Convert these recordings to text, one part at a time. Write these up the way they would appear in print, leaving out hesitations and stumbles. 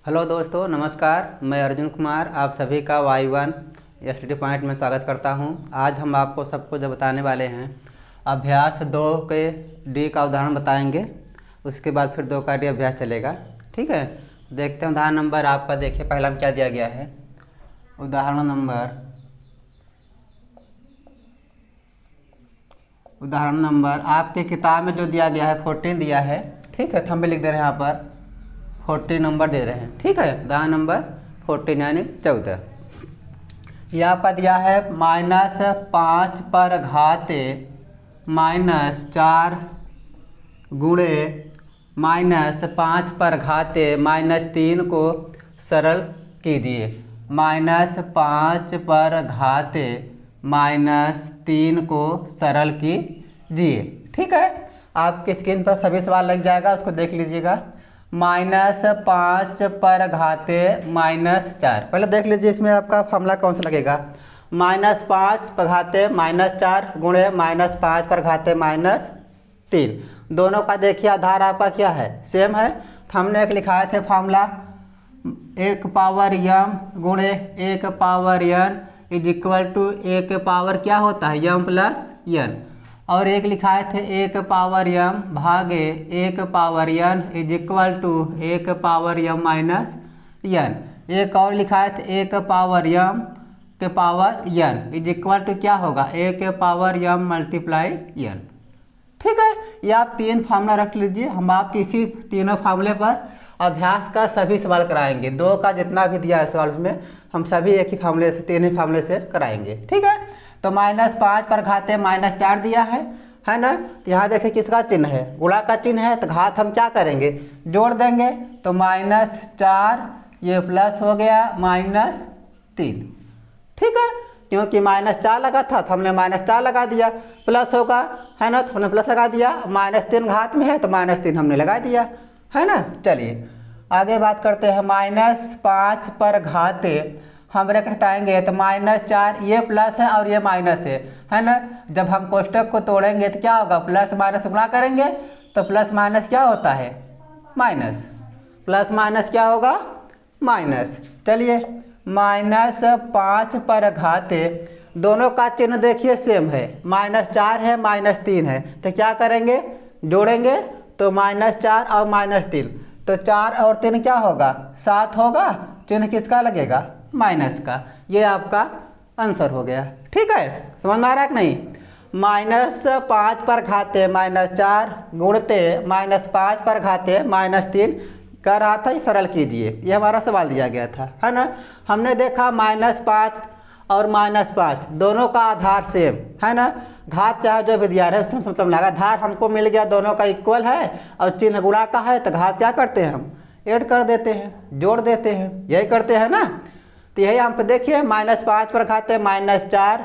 Hello दोस्तों, नमस्कार। मैं अर्जुन कुमार आप सभी का Y1 स्टडी पॉइंट में स्वागत करता हूं। आज हम आपको सबको जो बताने वाले हैं अभ्यास 2 के डी का उदाहरण बताएंगे। उसके बाद फिर 2 का डी अभ्यास चलेगा। ठीक है, देखते हैं उदाहरण नंबर आपका। देखिए पहला में क्या दिया गया है। उदाहरण नंबर आपके किताब में जो दिया गया है 14 दिया है। ठीक है, तो हम भी लिख दे रहे हैं यहाँ पर 40 नंबर दे रहे हैं। ठीक है, उदाहरण नंबर 14 यानी 14। यह आपका दिया है -5 पर घात -4 गुणे -5 पर घात -3 को सरल कीजिए। -5 पर घात -3 को सरल कीजिए। ठीक है, आपके स्क्रीन पर सभी सवाल लग जाएगा, उसको देख लीजिएगा। -5 पर घात -4, पहले देख लीजिए इसमें आपका फॉर्मूला कौन सा लगेगा। -5 पर घात -4 गुणे -5 पर घात -3, दोनों का देखिए आधार आपका क्या है, सेम है। तो हमने एक लिखाए थे फॉर्मूला 1 पावर m गुणे 1 power n is equal to 1 power क्या होता है m प्लस n, और एक लिखाए थे 1 पावर m भागे 1 power n is equal to 1 power m minus n। एक और लिखाए थे 1 पावर m के power n is equal to क्या होगा 1 पावर m मल्टीप्लाई n। ठीक है, ये आप 3 फार्मूला रख लीजिए। हम आपके इसी तीनों फार्मूले पर अभ्यास का सभी सवाल कराएंगे। 2 का जितना भी दिया है सवाल उसमें हम सभी एक ही फार्मूले से 3 ही फार्मूले से कराएंगे। ठीक है, तो -5 पर घात -4 दिया है ना। तो यहाँ देखिए किसका चिन्ह है, गुणा का चिन्ह है, तो घात हम क्या करेंगे जोड़ देंगे। तो -4 ये प्लस हो गया -3। ठीक है, क्योंकि -4 लगा था तो हमने -4 लगा दिया, प्लस होगा है ना, तो हमने प्लस लगा दिया। -3 घात में है तो -3 हमने लगा दिया, है ना। चलिए आगे बात करते हैं। -5 पर घात हम ब्रैकेट हटाएंगे तो -4 ये प्लस है और ये माइनस है ना। जब हम कोष्टक को तोड़ेंगे तो क्या होगा, प्लस माइनस गुणा करेंगे तो प्लस माइनस क्या होता है माइनस, प्लस माइनस क्या होगा माइनस। चलिए -5 पर घात, दोनों का चिन्ह देखिए सेम है, -4 है -3 है, तो क्या करेंगे जोड़ेंगे तो -4 और -3, तो 4 और 3 क्या होगा 7 होगा, चिन्ह किसका लगेगा माइनस का। ये आपका आंसर हो गया। ठीक है, समझ में आ रहा है कि नहीं। -5 पर घात -4 गुणते -5 पर घात -3 कर रहा था, सरल कीजिए। ये हमारा सवाल दिया गया था, है ना। हमने देखा -5 और -5 दोनों का आधार सेम है ना। घात चाहे जो भी दिया रहे उससे मतलब लगा, आधार हमको मिल गया, दोनों का इक्वल है और चिन्ह गुणा का है, तो घात क्या करते हैं हम ऐड कर देते हैं, जोड़ देते हैं, यही करते हैं ना। तो यही हम पे देखिए -5 पर घात -4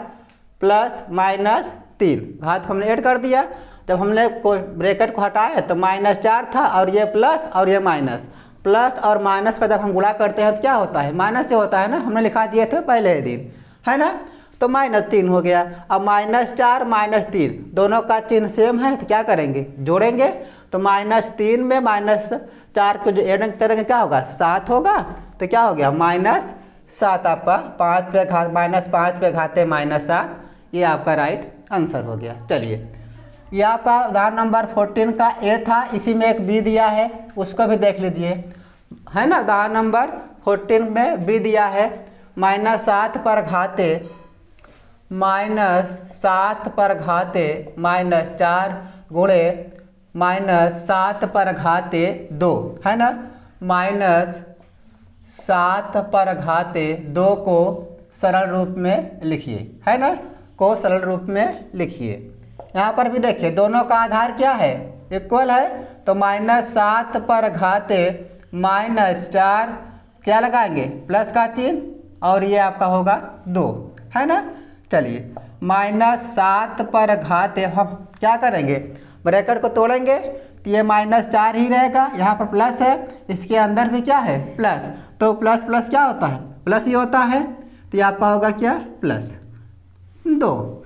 प्लस -3, घात हमने ऐड कर दिया। जब हमने ब्रैकेट को हटाए तो -4 था और ये प्लस और ये माइनस, प्लस और माइनस का जब हम गुणा करते हैं तो क्या होता है माइनस से होता है ना, हमने लिखा दिए थे पहले ही दिन, है ना। तो -3 हो गया। अब -4 -3 दोनों का चिन्ह सेम है, तो क्या करेंगे जोड़ेंगे। तो -3 में -4 को जो ऐड करेंगे क्या होगा 7 होगा, तो क्या हो गया -7 आपका 5 पे घात -5 पे घाते -7, ये आपका राइट आंसर हो गया। चलिए ये आपका उदाहरण नंबर 14 का ए था, इसी में एक बी दिया है, उसको भी देख लीजिए, है ना। उदाहरण नंबर 14 में बी दिया है -7 पर घाते -7 पर घाते -4 गुणे -7 पर घाते 2, है ना। -7 पर घाते 2 को सरल रूप में लिखिए, है ना, को सरल रूप में लिखिए। यहाँ पर भी देखिए दोनों का आधार क्या है इक्वल है, तो -7 पर घाते -4 क्या लगाएंगे प्लस का चिन्ह, और ये आपका होगा 2, है ना। चलिए -7 पर घाते हम क्या करेंगे ब्रैकेट को तोड़ेंगे तो ये -4 ही रहेगा, यहाँ पर प्लस है, इसके अंदर भी क्या है प्लस, तो प्लस प्लस क्या होता है प्लस ही होता है, तो ये आपका होगा क्या +2।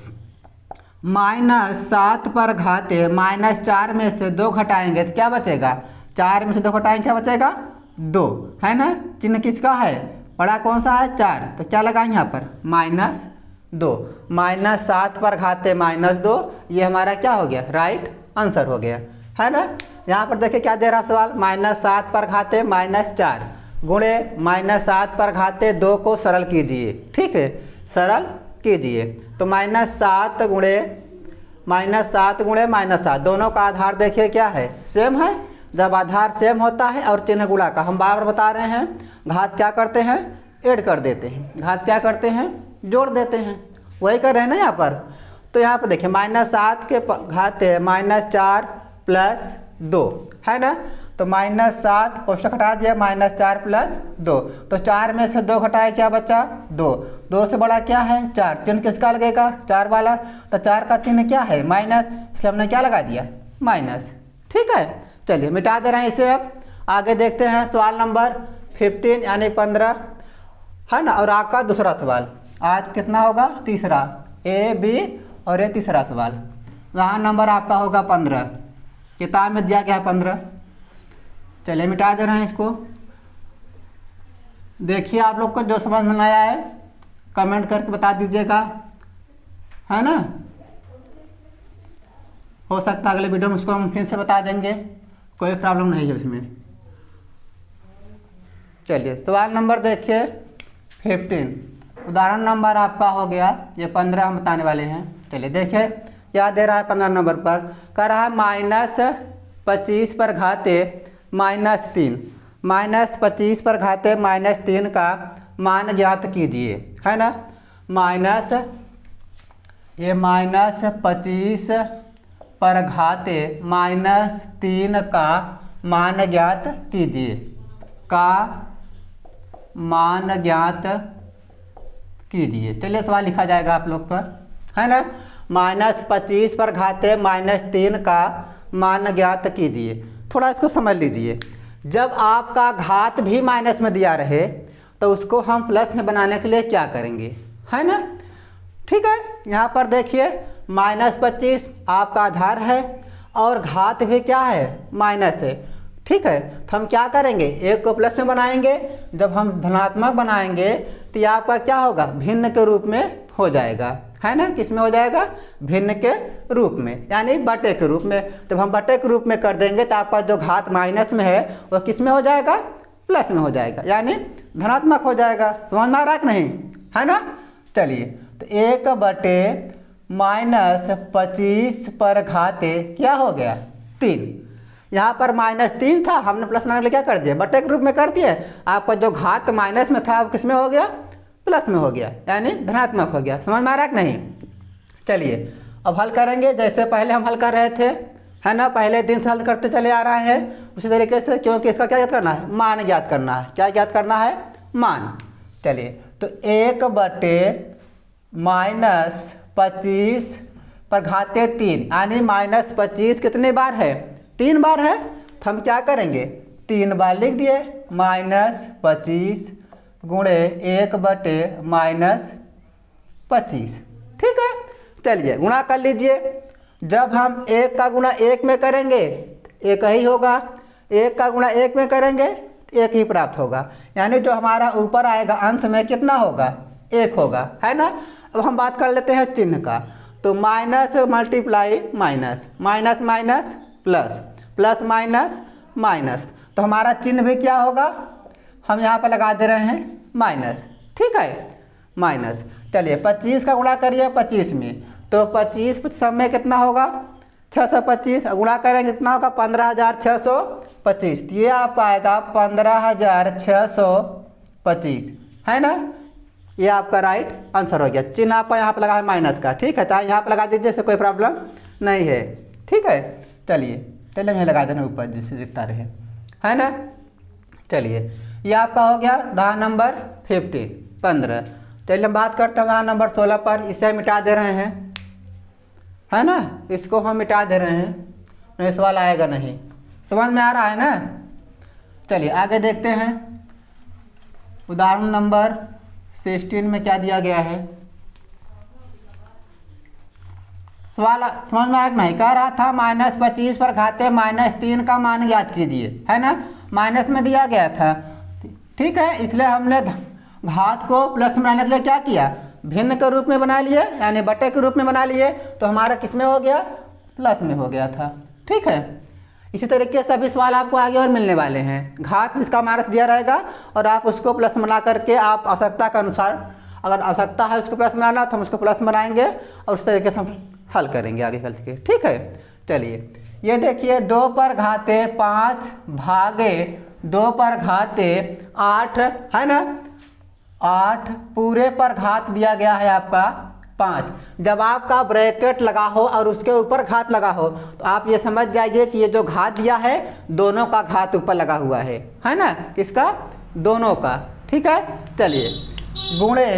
-7 पर घाते -4 में से 2 घटाएंगे तो क्या बचेगा, 4 में से 2 घटाएंगे क्या बचेगा 2 है ना। चिन्ह किसका है, बड़ा कौन सा है 4, तो क्या लगाएंगे यहाँ पर -2। -7 पर घाते -2, ये हमारा क्या हो गया, राइट आंसर हो गया है ना। यहाँ पर देखिए क्या दे रहा सवाल, -7 पर घाते -4 गुणे -7 पर घाते 2 को सरल कीजिए। ठीक है, सरल कीजिए तो -7 गुणे -7 दोनों का आधार देखिए क्या है, सेम है। जब आधार सेम होता है और चिन्ह गुणा का, हम बार बार बता रहे हैं, घात क्या करते हैं, ऐड कर देते हैं, घात क्या करते हैं, जोड़ देते हैं, वही कर रहे हैं ना यहाँ पर। तो यहाँ पर देखिए -7 के घाते -4 + 2 है ना। तो -7 कोष्ठक हटा दिया, -4 + 2, तो 4 में से 2 घटाए क्या बचा 2, 2 से बड़ा क्या है 4, चिन्ह किसका लगेगा 4 वाला, तो 4 का चिन्ह क्या है माइनस, इसलिए हमने क्या लगा दिया माइनस। ठीक है, चलिए मिटा दे रहे हैं इसे। अब आगे देखते हैं सवाल नंबर 15 यानी 15 है ना। और आपका दूसरा सवाल आज कितना होगा, तीसरा, ए बी और ये तीसरा सवाल। वहाँ नंबर आपका होगा 15, किताब में दिया गया है 15। चलिए मिटा दे रहे हैं इसको। देखिए आप लोग को जो समझ में आया है कमेंट करके बता दीजिएगा, है ना। हो सकता है अगले वीडियो में उसको हम फिर से बता देंगे, कोई प्रॉब्लम नहीं है उसमें। चलिए सवाल नंबर देखिए 15, उदाहरण नंबर आपका हो गया ये 15 हम बताने वाले हैं। चलिए देखिए क्या दे रहा है 15 नंबर पर, कह रहा है -25 पर घाते -3, -25 पर घाते -3 का मान ज्ञात कीजिए, है ना। -25 पर घाते -3 का मान ज्ञात कीजिए, का मान ज्ञात कीजिए। चलिए सवाल लिखा जाएगा आप लोग पर, है ना। -25 पर घाते -3 का मान ज्ञात कीजिए। थोड़ा इसको समझ लीजिए, जब आपका घात भी माइनस में दिया रहे तो उसको हम प्लस में बनाने के लिए क्या करेंगे, है ना। ठीक है, यहाँ पर देखिए -25 आपका आधार है और घात भी क्या है माइनस है। ठीक है, तो हम क्या करेंगे, एक को प्लस में बनाएंगे, जब हम धनात्मक बनाएंगे तो ये आपका क्या होगा, भिन्न के रूप में हो जाएगा, है ना। किस में हो जाएगा, भिन्न के रूप में, यानी बटे के रूप में। जब हम बटे के रूप में कर देंगे तो आपका जो घात माइनस में है वह किस में हो जाएगा, प्लस में हो जाएगा, यानी धनात्मक हो जाएगा। समझ में आ रहा है कि नहीं, है ना। चलिए तो 1/-25 पर घाते क्या हो गया 3, यहाँ पर -3 था, हमने प्लस बनाने के लिए क्या कर दिया, बटे के रूप में कर दिया। आपका जो घात माइनस में था अब किस में हो गया, प्लस में हो गया, यानी धनात्मक हो गया। समझ में आ रहा है कि नहीं। चलिए अब हल करेंगे जैसे पहले हम हल कर रहे थे, है ना, पहले दिन से हल करते चले आ रहे हैं उसी तरीके से, क्योंकि इसका क्या ज्ञात करना है, मान ज्ञात करना है। क्या ज्ञात करना है, मान। चलिए तो 1/-25 पर घाते 3, यानी -25 कितनी बार है, 3 बार है। तो हम क्या करेंगे, 3 बार लिख दिए, -25 गुणे 1/-25। ठीक है, चलिए गुणा कर लीजिए। जब हम 1 का गुणा 1 में करेंगे एक ही होगा, 1 का गुणा 1 में करेंगे तो 1 ही प्राप्त होगा, यानी जो हमारा ऊपर आएगा अंश में कितना होगा, 1 होगा, है ना। अब हम बात कर लेते हैं चिन्ह का, तो minus multiply minus, minus minus plus, plus minus minus, तो हमारा चिन्ह भी क्या होगा, हम यहाँ पर लगा दे रहे हैं माइनस। ठीक है, माइनस। चलिए 25 का गुणा करिए 25 में, तो 25 सब में कितना होगा 625, गुणा करेंगे कितना होगा 15,625, ये आपका आएगा 15,625, है ना। ये आपका राइट आंसर हो गया। चिन्ह आपका यहाँ पर लगा है माइनस का, ठीक है, चाहे यहाँ पर लगा दीजिए, इससे कोई प्रॉब्लम नहीं है। ठीक है, चलिए मैं लगा देना ऊपर जिससे दिखता रहे, है ना। चलिए ये आपका हो गया उदाहरण नंबर 15। चलिए हम बात करते हैं उदाहरण नंबर 16 पर। इसे मिटा दे रहे हैं, है ना, इसको हम मिटा दे रहे हैं, नहीं सवाल आएगा नहीं। समझ में आ रहा है ना। चलिए आगे देखते हैं उदाहरण नंबर 16 में क्या दिया गया है। सवाल समझ में आया कि नहीं, कह रहा था -25 पर घाते -3 का मान ज्ञात कीजिए, है ना। माइनस में दिया गया था, ठीक है। इसलिए हमने घात को प्लस में बनाने के लिए क्या किया, भिन्न के रूप में बना लिए, यानी बटे के रूप में बना लिए, तो हमारा किस में हो गया, प्लस में हो गया था, ठीक है। इसी तरीके से सभी सवाल आपको आगे और मिलने वाले हैं। घात जिसका माइनस दिया रहेगा और आप उसको प्लस बना करके आप आवश्यकता के अनुसार, अगर आवश्यकता है उसको प्लस बनाना तो हम उसको प्लस बनाएंगे और उस तरीके से हम हल करेंगे आगे चल के, ठीक है। चलिए ये देखिए 2 पर घाते 5 भागे 2 पर घाते 8 है ना, 8 पूरे पर घात दिया गया है आपका 5। जब आपका ब्रैकेट लगा हो और उसके ऊपर घात लगा हो तो आप ये समझ जाइए कि ये जो घात दिया है दोनों का घात ऊपर लगा हुआ है ना, किसका, दोनों का, ठीक है। चलिए गुणे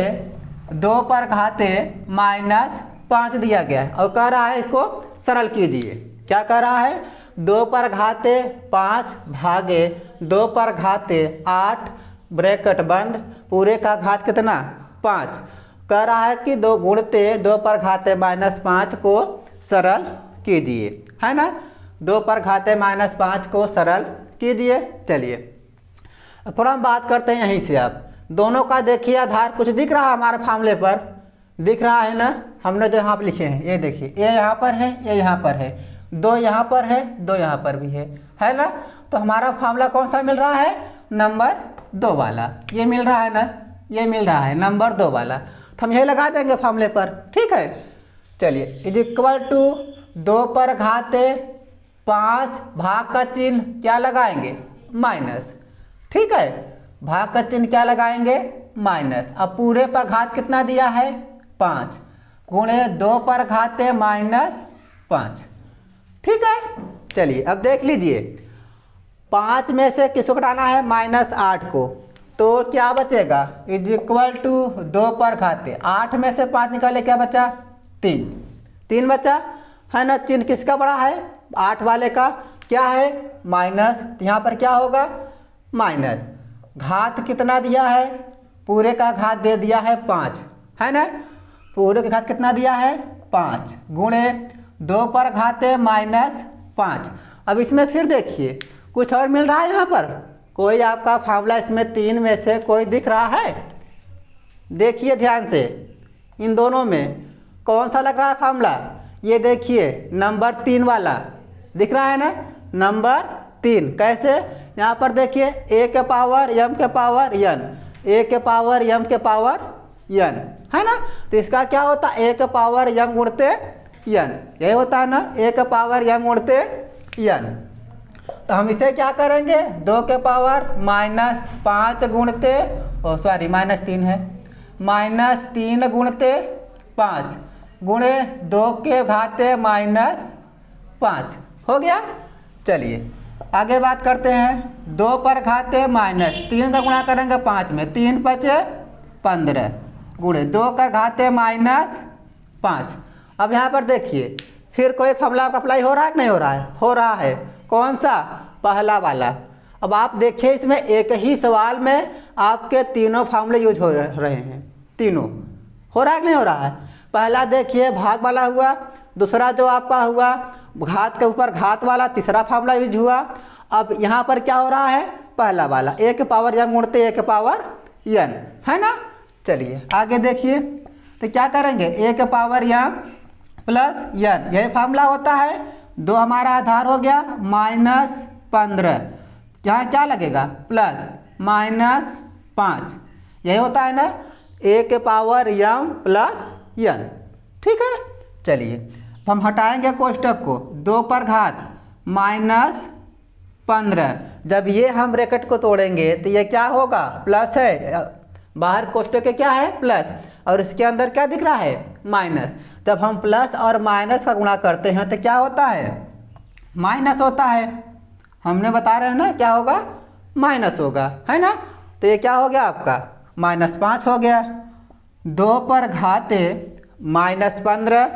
2 पर घाते -5 दिया गया है और कह रहा है इसको सरल कीजिए। क्या कह रहा है, 2 पर घाते 5 भागे 2 पर घाते 8 ब्रैकेट बंद पूरे का घात कितना, 5। कह रहा है कि 2 गुणते 2 पर घाते -5 को सरल कीजिए, है ना। 2 पर घाते -5 को सरल कीजिए। चलिए थोड़ा हम बात करते हैं यहीं से। आप दोनों का देखिए आधार कुछ दिख रहा है हमारे फार्मूले पर, दिख रहा है ना। हमने जो यहाँ पर लिखे हैं ये देखिए, ये यहाँ पर है, ये यहाँ पर है, 2 यहाँ पर है, 2 यहाँ पर भी है ना। तो हमारा फार्मूला कौन सा मिल रहा है, नंबर 2 वाला, ये मिल रहा है ना, ये मिल रहा है नंबर 2 वाला। तो हम यही लगा देंगे फार्मूले पर, ठीक है। चलिए इज इक्वल टू 2 पर घाते 5 भाग का चिन्ह क्या लगाएंगे, माइनस, ठीक है। भाग का चिन्ह क्या लगाएंगे, माइनस। अब पूरे पर घात कितना दिया है, 5 गुणे 2 पर घाते -5, ठीक है। चलिए अब देख लीजिए 5 में से किसको घटाना है, -8 को, तो क्या बचेगा, इज इक्वल टू 2 पर घाते 8 में से 5 निकाले क्या बचा, 3 बचा, है ना। चिन्ह किसका बड़ा है, 8 वाले का, क्या है, माइनस। यहाँ पर क्या होगा, माइनस। घात कितना दिया है, पूरे का घात दे दिया है 5, है ना। पूरे का घात कितना दिया है, 5 गुणे 2 पर घाते -5। अब इसमें फिर देखिए कुछ और मिल रहा है यहाँ पर, कोई आपका फार्मूला इसमें 3 में से कोई दिख रहा है, देखिए ध्यान से, इन दोनों में कौन सा लग रहा है फार्मूला, ये देखिए नंबर 3 वाला दिख रहा है ना, नंबर 3। कैसे, यहाँ पर देखिए a के पावर m के पावर n, a के पावर m के पावर n, है ना। तो इसका क्या होता है, a के पावर m गुणते n, यही होता है ना, a के पावर m गुणते n। तो हम इसे क्या करेंगे, 2 के पावर -5 गुणते, -3 है, -3 गुणते 5 गुणे 2 के घाते -5 हो गया। चलिए आगे बात करते हैं, 2 पर घाते -3 का गुणा करेंगे 5 में, 3 बचे 15 गुणे 2 का घाते -5। अब यहाँ पर देखिए फिर कोई फार्मूला आपका अप्लाई हो रहा है कि नहीं हो रहा है, हो रहा है, कौन सा, पहला वाला। अब आप देखिए इसमें एक ही सवाल में आपके तीनों फार्मूले यूज हो रहे हैं, तीनों हो रहा है कि नहीं हो रहा है। पहला देखिए भाग वाला हुआ, दूसरा जो आपका हुआ घात के ऊपर घात वाला, तीसरा फार्मूला यूज हुआ। अब यहाँ पर क्या हो रहा है, पहला वाला, a के पावर m गुणते a के पावर n, है ना। चलिए आगे देखिए, तो क्या करेंगे, a के पावर m प्लस n, यही फार्मूला होता है। 2 हमारा आधार हो गया -15, यहाँ क्या लगेगा, प्लस -5, यही होता है ना, a के पावर m प्लस n, ठीक है। चलिए हम हटाएंगे कोष्टक को, 2 पर घात -15, जब ये हम ब्रैकेट को तोड़ेंगे तो ये क्या होगा, प्लस है, बाहर कोष्टक के क्या है, प्लस, और इसके अंदर क्या दिख रहा है, माइनस। जब हम प्लस और माइनस का गुणा करते हैं तो क्या होता है, माइनस होता है। हमने बता रहे हैं ना क्या होगा, माइनस होगा, है ना। तो ये क्या हो गया आपका, -5 हो गया। 2 पर घाते -15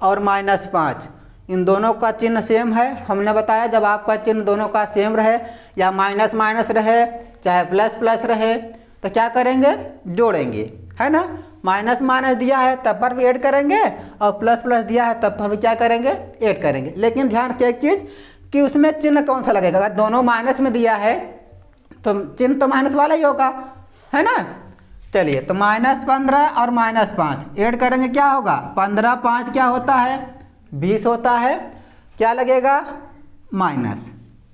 और -5, इन दोनों का चिन्ह सेम है। हमने बताया जब आपका चिन्ह दोनों का सेम रहे, या माइनस माइनस रहे चाहे प्लस प्लस रहे, तो क्या करेंगे, जोड़ेंगे, है ना। माइनस माइनस दिया है तब पर भी ऐड करेंगे, और प्लस प्लस दिया है तब पर भी क्या करेंगे, ऐड करेंगे। लेकिन ध्यान रखिए एक चीज़ कि उसमें चिन्ह कौन सा लगेगा, अगर दोनों माइनस में दिया है तो चिन्ह तो माइनस वाला ही होगा, है ना। चलिए, तो -15 और -5 ऐड करेंगे, क्या होगा? 15 5 क्या होता है? 20 होता है। क्या लगेगा? माइनस,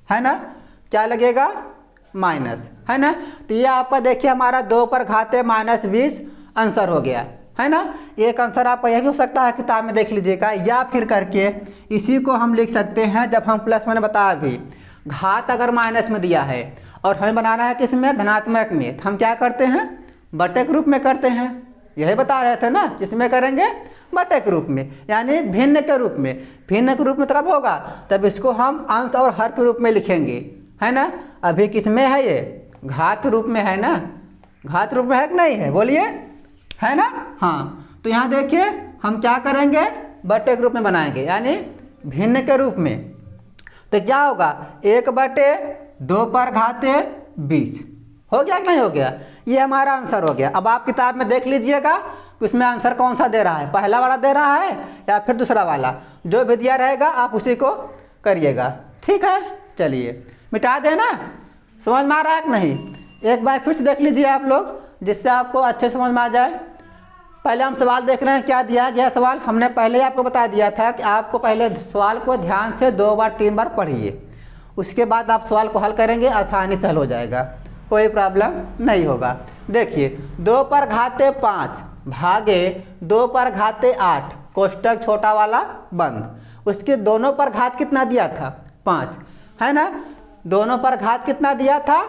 है ना। क्या लगेगा? माइनस, है ना। तो ये आपका देखिए हमारा 2 पर घाते -20 आंसर हो गया, है ना। एक आंसर आपका यह भी हो सकता है, किताब में देख लीजिएगा, या फिर करके इसी को हम लिख सकते हैं, जब हम प्लस मैंने बताया अभी, घात अगर माइनस में दिया है और हमें बनाना है किस में? धनात्मक में, तो हम क्या करते हैं? बटे के रूप में करते हैं। यही बता रहे थे ना, किसमें करेंगे? बटे के रूप में, यानी भिन्न के रूप में। भिन्न के रूप में तब होगा तब इसको हम अंश और हर के रूप में लिखेंगे, है ना। अभी किस में है? ये घात रूप में है ना। घात रूप में है कि नहीं है? बोलिए, है ना। हाँ, तो यहाँ देखिए हम क्या करेंगे? बटे के रूप में बनाएंगे, यानी भिन्न के रूप में। तो क्या होगा? 1/2 पर घाते 20 हो गया कि नहीं हो गया? ये हमारा आंसर हो गया। अब आप किताब में देख लीजिएगा उसमें आंसर कौन सा दे रहा है, पहला वाला दे रहा है या फिर दूसरा वाला। जो भी दिया रहेगा आप उसी को करिएगा, ठीक है। चलिए, मिटा देना। समझ में आ रहा है कि नहीं? एक बार फिर से देख लीजिए आप लोग, जिससे आपको अच्छे समझ में आ जाए। पहले हम सवाल देख रहे हैं, क्या दिया गया सवाल हमने पहले ही आपको बता दिया था कि आपको पहले सवाल को ध्यान से 2 बार 3 बार पढ़िए, उसके बाद आप सवाल को हल करेंगे, आसानी से हल हो जाएगा, कोई प्रॉब्लम नहीं होगा। देखिए, 2 पर घाते 5 भागे 2 पर घाते 8, कोष्टक छोटा वाला बंद। उसके दोनों पर घात कितना दिया था? 5, है ना। दोनों पर घात कितना दिया था?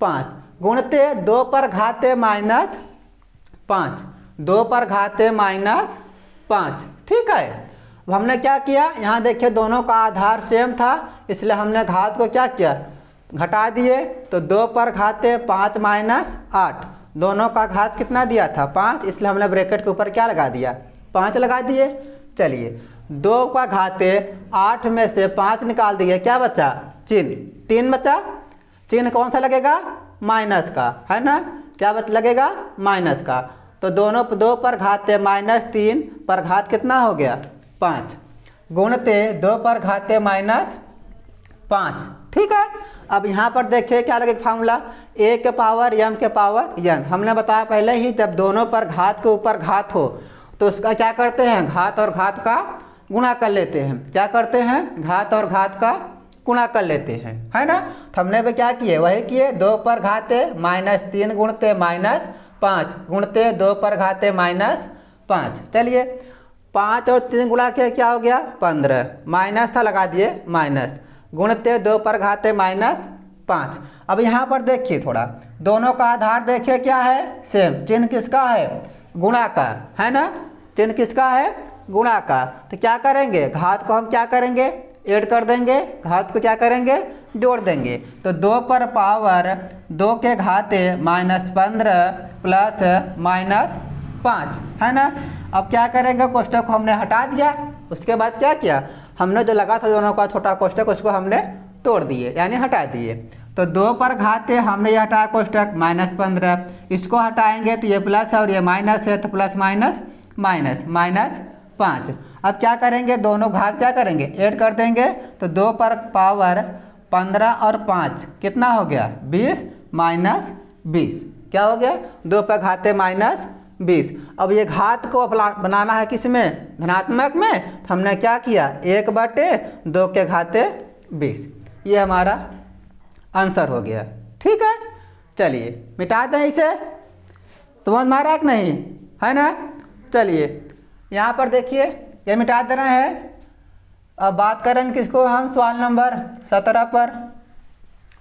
5, गुणते 2 पर घाते -5, 2 पर घाते -5, ठीक है। अब हमने क्या किया? यहाँ देखिए दोनों का आधार सेम था, इसलिए हमने घात को क्या किया? घटा दिए। तो 2 पर घाते 5 -8, दोनों का घात कितना दिया था? 5, इसलिए हमने ब्रैकेट के ऊपर क्या लगा दिया? 5 लगा दिए। चलिए, 2 पर घाते 8 में से 5 निकाल दिए, क्या बचा? चिन्ह 3 बचा। चिन्ह कौन सा लगेगा? माइनस का, है ना। क्या लगेगा? माइनस का। तो दोनों 2 पर घाते -3 पर घात कितना हो गया? 5, गुणते 2 पर घाते -5, ठीक है। अब यहाँ पर देखिए क्या लगेगा फार्मूला? a के पावर m के पावर n। हमने बताया पहले ही, जब दोनों पर घात के ऊपर घात हो तो उसका क्या करते हैं? घात और घात का गुणा कर लेते हैं। क्या करते हैं? घात और घात का गुणा कर लेते हैं, है ना। तो हमने भी क्या किए? वही किए। 2 पर घाते -3 गुणते -5 गुणते 2 पर घाते -5। चलिए, 5 और 3 गुणा के क्या हो गया? 15, माइनस था लगा दिए माइनस, गुणते 2 पर घाते -5। अब यहाँ पर देखिए थोड़ा, दोनों का आधार देखिए क्या है? सेम। चिन्ह किसका है? गुणा का, है ना। चिन्ह किसका है? गुणा का। तो क्या करेंगे? घात को हम क्या करेंगे? ऐड कर देंगे। घात को क्या करेंगे? जोड़ देंगे। तो 2 पर पावर 2 के घाते -15 प्लस -5, है ना। अब क्या करेंगे? कोष्टक को हमने हटा दिया। उसके बाद क्या किया? हमने जो लगा था दोनों का छोटा कोष्टक, उसको हमने तोड़ दिए, यानी हटा दिए। तो 2 पर घाते हमने ये हटाया कोष्टक -15, इसको हटाएंगे तो ये प्लस है और ये माइनस है, तो प्लस माइनस माइनस -5। अब क्या करेंगे? दोनों घात क्या करेंगे? ऐड कर देंगे। तो 2 पर पावर 15 और 5 कितना हो गया? 20 -20, क्या हो गया? 2 पर घाते -20। अब ये घात को बनाना है किस में? धनात्मक में। तो हमने क्या किया? 1/2 के घाते 20, ये हमारा आंसर हो गया, ठीक है। चलिए, मिटा दें इसे। समझ में आ रहा है कि नहीं, है ना। चलिए, यहाँ पर देखिए ये मिटा देना है। अब बात करेंगे किसको हम? सवाल नंबर 17 पर।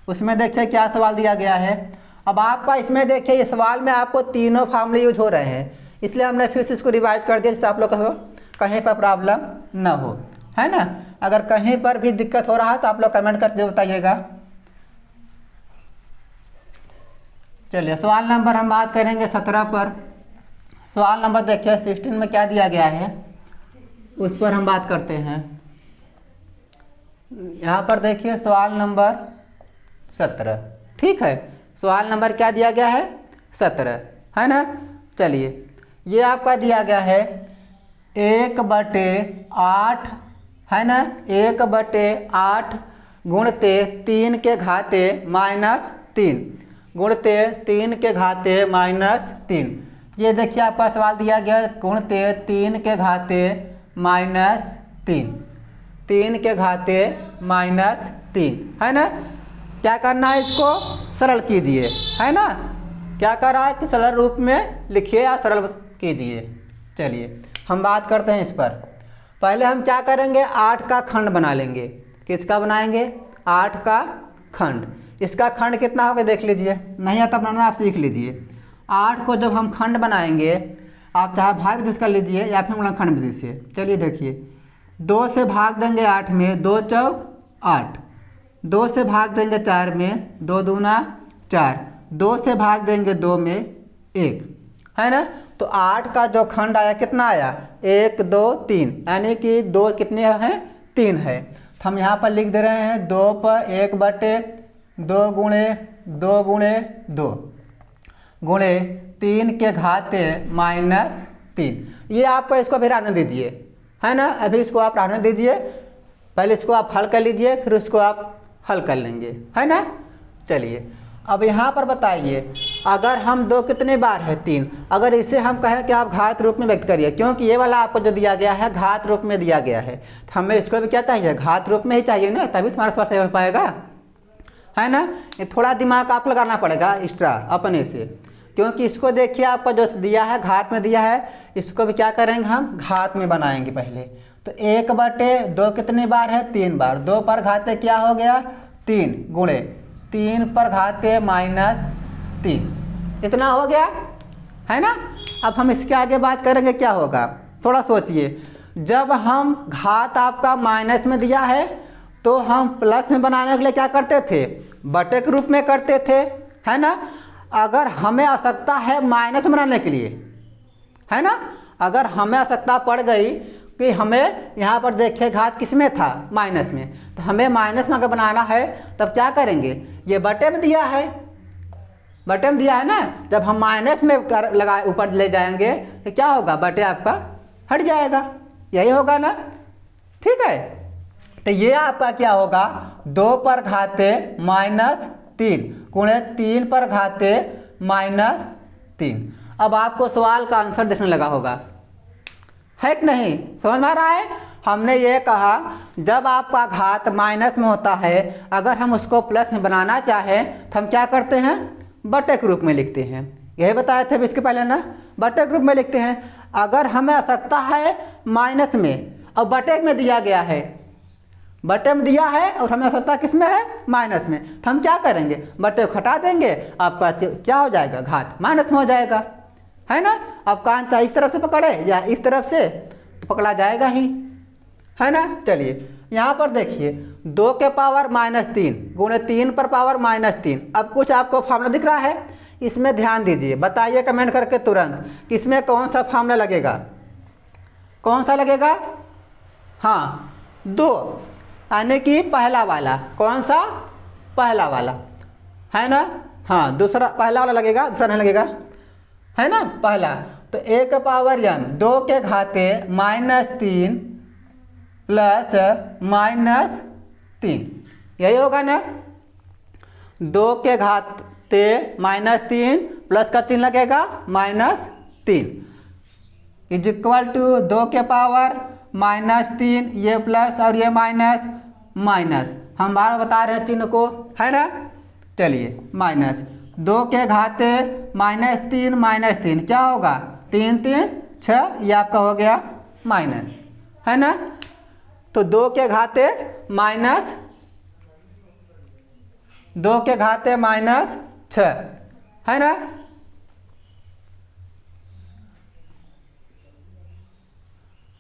उसमें देखिए क्या सवाल दिया गया है। अब आपका इसमें देखिए ये सवाल में आपको तीनों फार्मूले यूज हो रहे हैं, इसलिए हमने फिर से इसको रिवाइज कर दिया, जिससे आप लोग को कहीं पर प्रॉब्लम ना हो, है ना। अगर कहीं पर भी दिक्कत हो रहा है तो आप लोग कमेंट करके बताइएगा। चलिए, सवाल नंबर हम बात करेंगे 17 पर। सवाल नंबर देखिए 16 में क्या दिया गया है, उस पर हम बात करते हैं। यहाँ पर देखिए सवाल नंबर 17, ठीक है। सवाल नंबर क्या दिया गया है? 17, है ना। चलिए, ये आपका दिया गया है 1/8, है ना। 1/8 गुणते 3 के घाते 3 गुणते 3 के घाते -3। ये देखिए आपका सवाल दिया गया गुणते 3 के घाते -3, 3 के घाते -3, है ना। क्या करना है, इसको सरल कीजिए, है ना। क्या कर रहा है कि सरल रूप में लिखिए या सरल कीजिए। चलिए हम बात करते हैं इस पर। पहले हम क्या करेंगे, 8 का खंड बना लेंगे। किसका बनाएंगे, 8 का खंड। इसका खंड कितना होगा देख लीजिए, नहीं आता बनाना आप सीख लीजिए। 8 को जब हम खंड बनाएंगे, आप चाहे भाग विधि कर लीजिए या फिर खंड विधि से। चलिए देखिए, 2 से भाग देंगे 8 में, 2 चौक 8, 2 से भाग देंगे 4 में, 2 दूना 4, 2 से भाग देंगे 2 में 1, है ना। तो 8 का जो खंड आया कितना आया, 1 2 3, यानी कि 2 कितने हैं, 3 है। तो हम यहाँ पर लिख दे रहे हैं 2 पर 1/2 गुणे 2 गुणे 2 गुणे 3 के घाते -3। ये आपको इसको भी रहने दीजिए, है ना। अभी इसको आप रहने दीजिए, पहले इसको आप हल कर लीजिए, फिर उसको आप हल कर लेंगे, है ना। चलिए अब यहाँ पर बताइए, अगर हम 2 कितने बार है, 3, अगर इसे हम कहें कि आप घात रूप में व्यक्त करिए, क्योंकि ये वाला आपको जो दिया गया है घात रूप में दिया गया है, तो हमें इसको भी क्या चाहिए, घात रूप में ही चाहिए ना, तभी तुम्हारा सवाल सही हो पाएगा, है ना। ये थोड़ा दिमाग आपको लगाना पड़ेगा एक्स्ट्रा अपने से, क्योंकि इसको देखिए आपका जो दिया है घात में दिया है, इसको भी क्या करेंगे हम घात में बनाएंगे पहले। तो 1/2 कितने बार है, 3 बार, 2 पर घाते क्या हो गया 3 गुणे 3 पर घाते -3, इतना हो गया, है ना। अब हम इसके आगे बात करेंगे क्या होगा, थोड़ा सोचिए। जब हम घात आपका माइनस में दिया है तो हम प्लस में बनाने के लिए क्या करते थे, बटे के रूप में करते थे, है ना। अगर हमें आवश्यकता है माइनस बनाने के लिए, है ना, अगर हमें आवश्यकता पड़ गई कि हमें यहाँ पर देखिए घात किस में था, माइनस में, तो हमें माइनस में अगर बनाना है तब क्या करेंगे, ये बटे में दिया है, बटे में दिया है ना, जब हम माइनस में लगा ऊपर ले जाएंगे तो क्या होगा, बटे आपका हट जाएगा, यही होगा ना, ठीक है। तो ये आपका क्या होगा, 2 पर घाते -3 गुणे 3 पर घाते -3। अब आपको सवाल का आंसर देखने लगा होगा, है कि नहीं, समझ में आ रहा है। हमने ये कहा जब आपका घात माइनस में होता है, अगर हम उसको प्लस में बनाना चाहें तो हम क्या करते हैं, बटे के रूप में लिखते हैं, यही बताए थे इसके पहले ना, बटे के रूप में लिखते हैं। अगर हमें आवश्यकता है माइनस में और बटे में दिया गया है, बटे में दिया है और हमें आवश्यकता किस में है, माइनस में, तो हम क्या करेंगे, बटे को हटा देंगे, आपका क्या हो जाएगा, घात माइनस में हो जाएगा, है ना। अब कान चाहे इस तरफ से पकड़े या इस तरफ से, तो पकड़ा जाएगा ही, है ना। चलिए यहाँ पर देखिए 2 के पावर -3 गुणे 3 पर पावर -3। अब कुछ आपको फार्मूला दिख रहा है, इसमें ध्यान दीजिए, बताइए कमेंट करके तुरंत कि इसमें कौन सा फार्मूला लगेगा, कौन सा लगेगा, हाँ 2, यानी कि पहला वाला, कौन सा, पहला वाला, है ना। हाँ दूसरा, पहला वाला लगेगा, दूसरा नहीं लगेगा, है ना, पहला। तो 1 पावर m 2 के घाते -3 प्लस -3, यही होगा ना। 2 के घाते -3 प्लस का चिन्ह लगेगा -3 इज इक्वल टू 2 के पावर -3, ये प्लस और ये माइनस, माइनस हम बार बता रहे हैं चिन्ह को, है ना। चलिए -2 के घाते -3 क्या होगा, 3 3 6, ये आपका हो गया माइनस, है ना। तो 2 के घाते -6, है ना।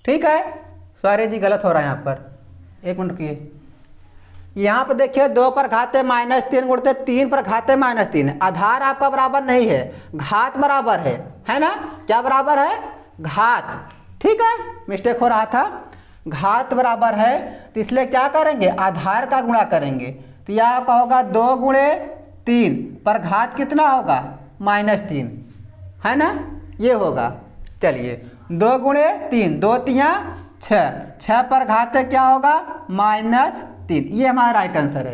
ठीक है, सॉरी जी गलत हो रहा है यहाँ पर, एक मिनट की, यहाँ पर देखिए 2 पर घाते -3 गुणते 3 पर घाते -3, आधार आपका बराबर नहीं है, घात बराबर है ना। क्या बराबर है, घात, ठीक है, मिस्टेक हो रहा था, घात बराबर है, तो इसलिए क्या करेंगे, आधार का गुणा करेंगे, तो यह आपका होगा 2 गुणे 3 पर घात कितना होगा, -3, है ना, ये होगा। चलिए 2 गुणे 3, 2 3 6, 6 पर घाते क्या होगा, -3, ये हमारा राइट आंसर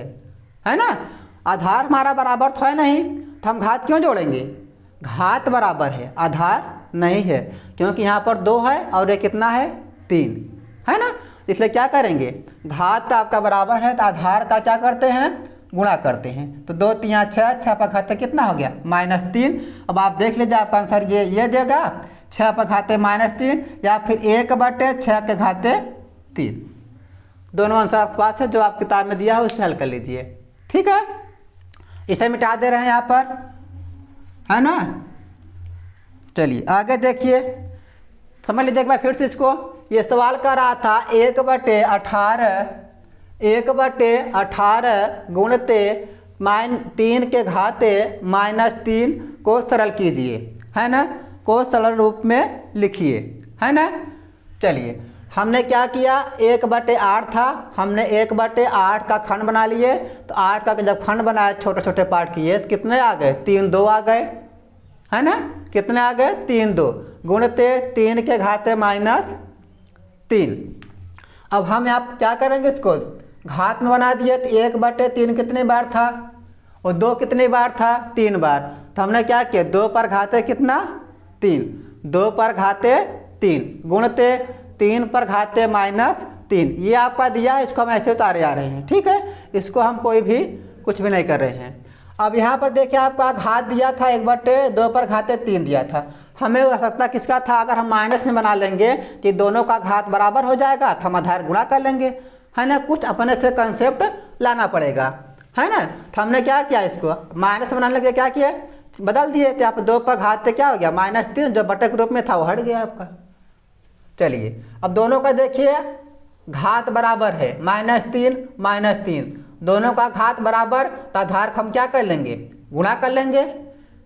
है ना। आधार हमारा बराबर तो है नहीं, तो हम घात क्यों जोड़ेंगे? घात बराबर है, आधार नहीं है, क्योंकि यहाँ पर 2 है और ये कितना है 3 है ना। इसलिए क्या करेंगे, घात आपका बराबर है तो आधार का क्या करते हैं, गुणा करते हैं। तो 2 3 6, 6 पर घाते कितना हो गया -3। अब आप देख लीजिए आपका आंसर ये देगा 6 पर घाते -3 या फिर 1/6 के घाते 3। दोनों आंसर आपके पास है, जो आप किताब में दिया है उससे हल कर लीजिए। ठीक है, इसे मिटा दे रहे हैं यहाँ पर, है ना। चलिए आगे देखिए, समझ लीजिए एक बार फिर से इसको। ये सवाल कर रहा था 1/18 गुणते -3 के घाते -3 को सरल कीजिए, है ना, को सरल रूप में लिखिए, है ना। चलिए हमने क्या किया, 1/8 था, हमने 1/8 का खंड बना लिए। तो 8 का जब खंड बनाए छोटे छोटे पार्ट किए तो कितने आ गए, 3 2 आ गए, है ना। कितने आ गए, 3 2 गुणते 3 के घाते -3। अब हम यहाँ क्या करेंगे, इसको घात में बना दिए। तो 1/3 कितनी बार था और 2 कितनी बार था, 3 बार। तो हमने क्या किया, 2 पर घाते कितना 3, 2 पर घाते 3 गुणते 3 पर घाते -3। ये आपका दिया है, इसको हम ऐसे उतारे आ रहे हैं। ठीक है, इसको हम कोई भी कुछ भी नहीं कर रहे हैं। अब यहाँ पर देखिए आपका घात दिया था 1/2 पर घाते 3 दिया था। हमें आवश्यकता किसका था, अगर हम माइनस में बना लेंगे कि दोनों का घात बराबर हो जाएगा तो हम आधार गुणा कर लेंगे, है ना। कुछ अपने से कंसेप्ट लाना पड़ेगा, है ना। तो हमने क्या किया, इसको माइनस बनाने लगे, क्या किया, बदल दिए। तो यहाँ पर 2 पर घाते क्या हो गया -3, जो बटे के रूप में था वो हट गया आपका। चलिए अब दोनों का देखिए घात बराबर है, -3 दोनों का घात बराबर, तो आधार हम क्या कर लेंगे, गुणा कर लेंगे,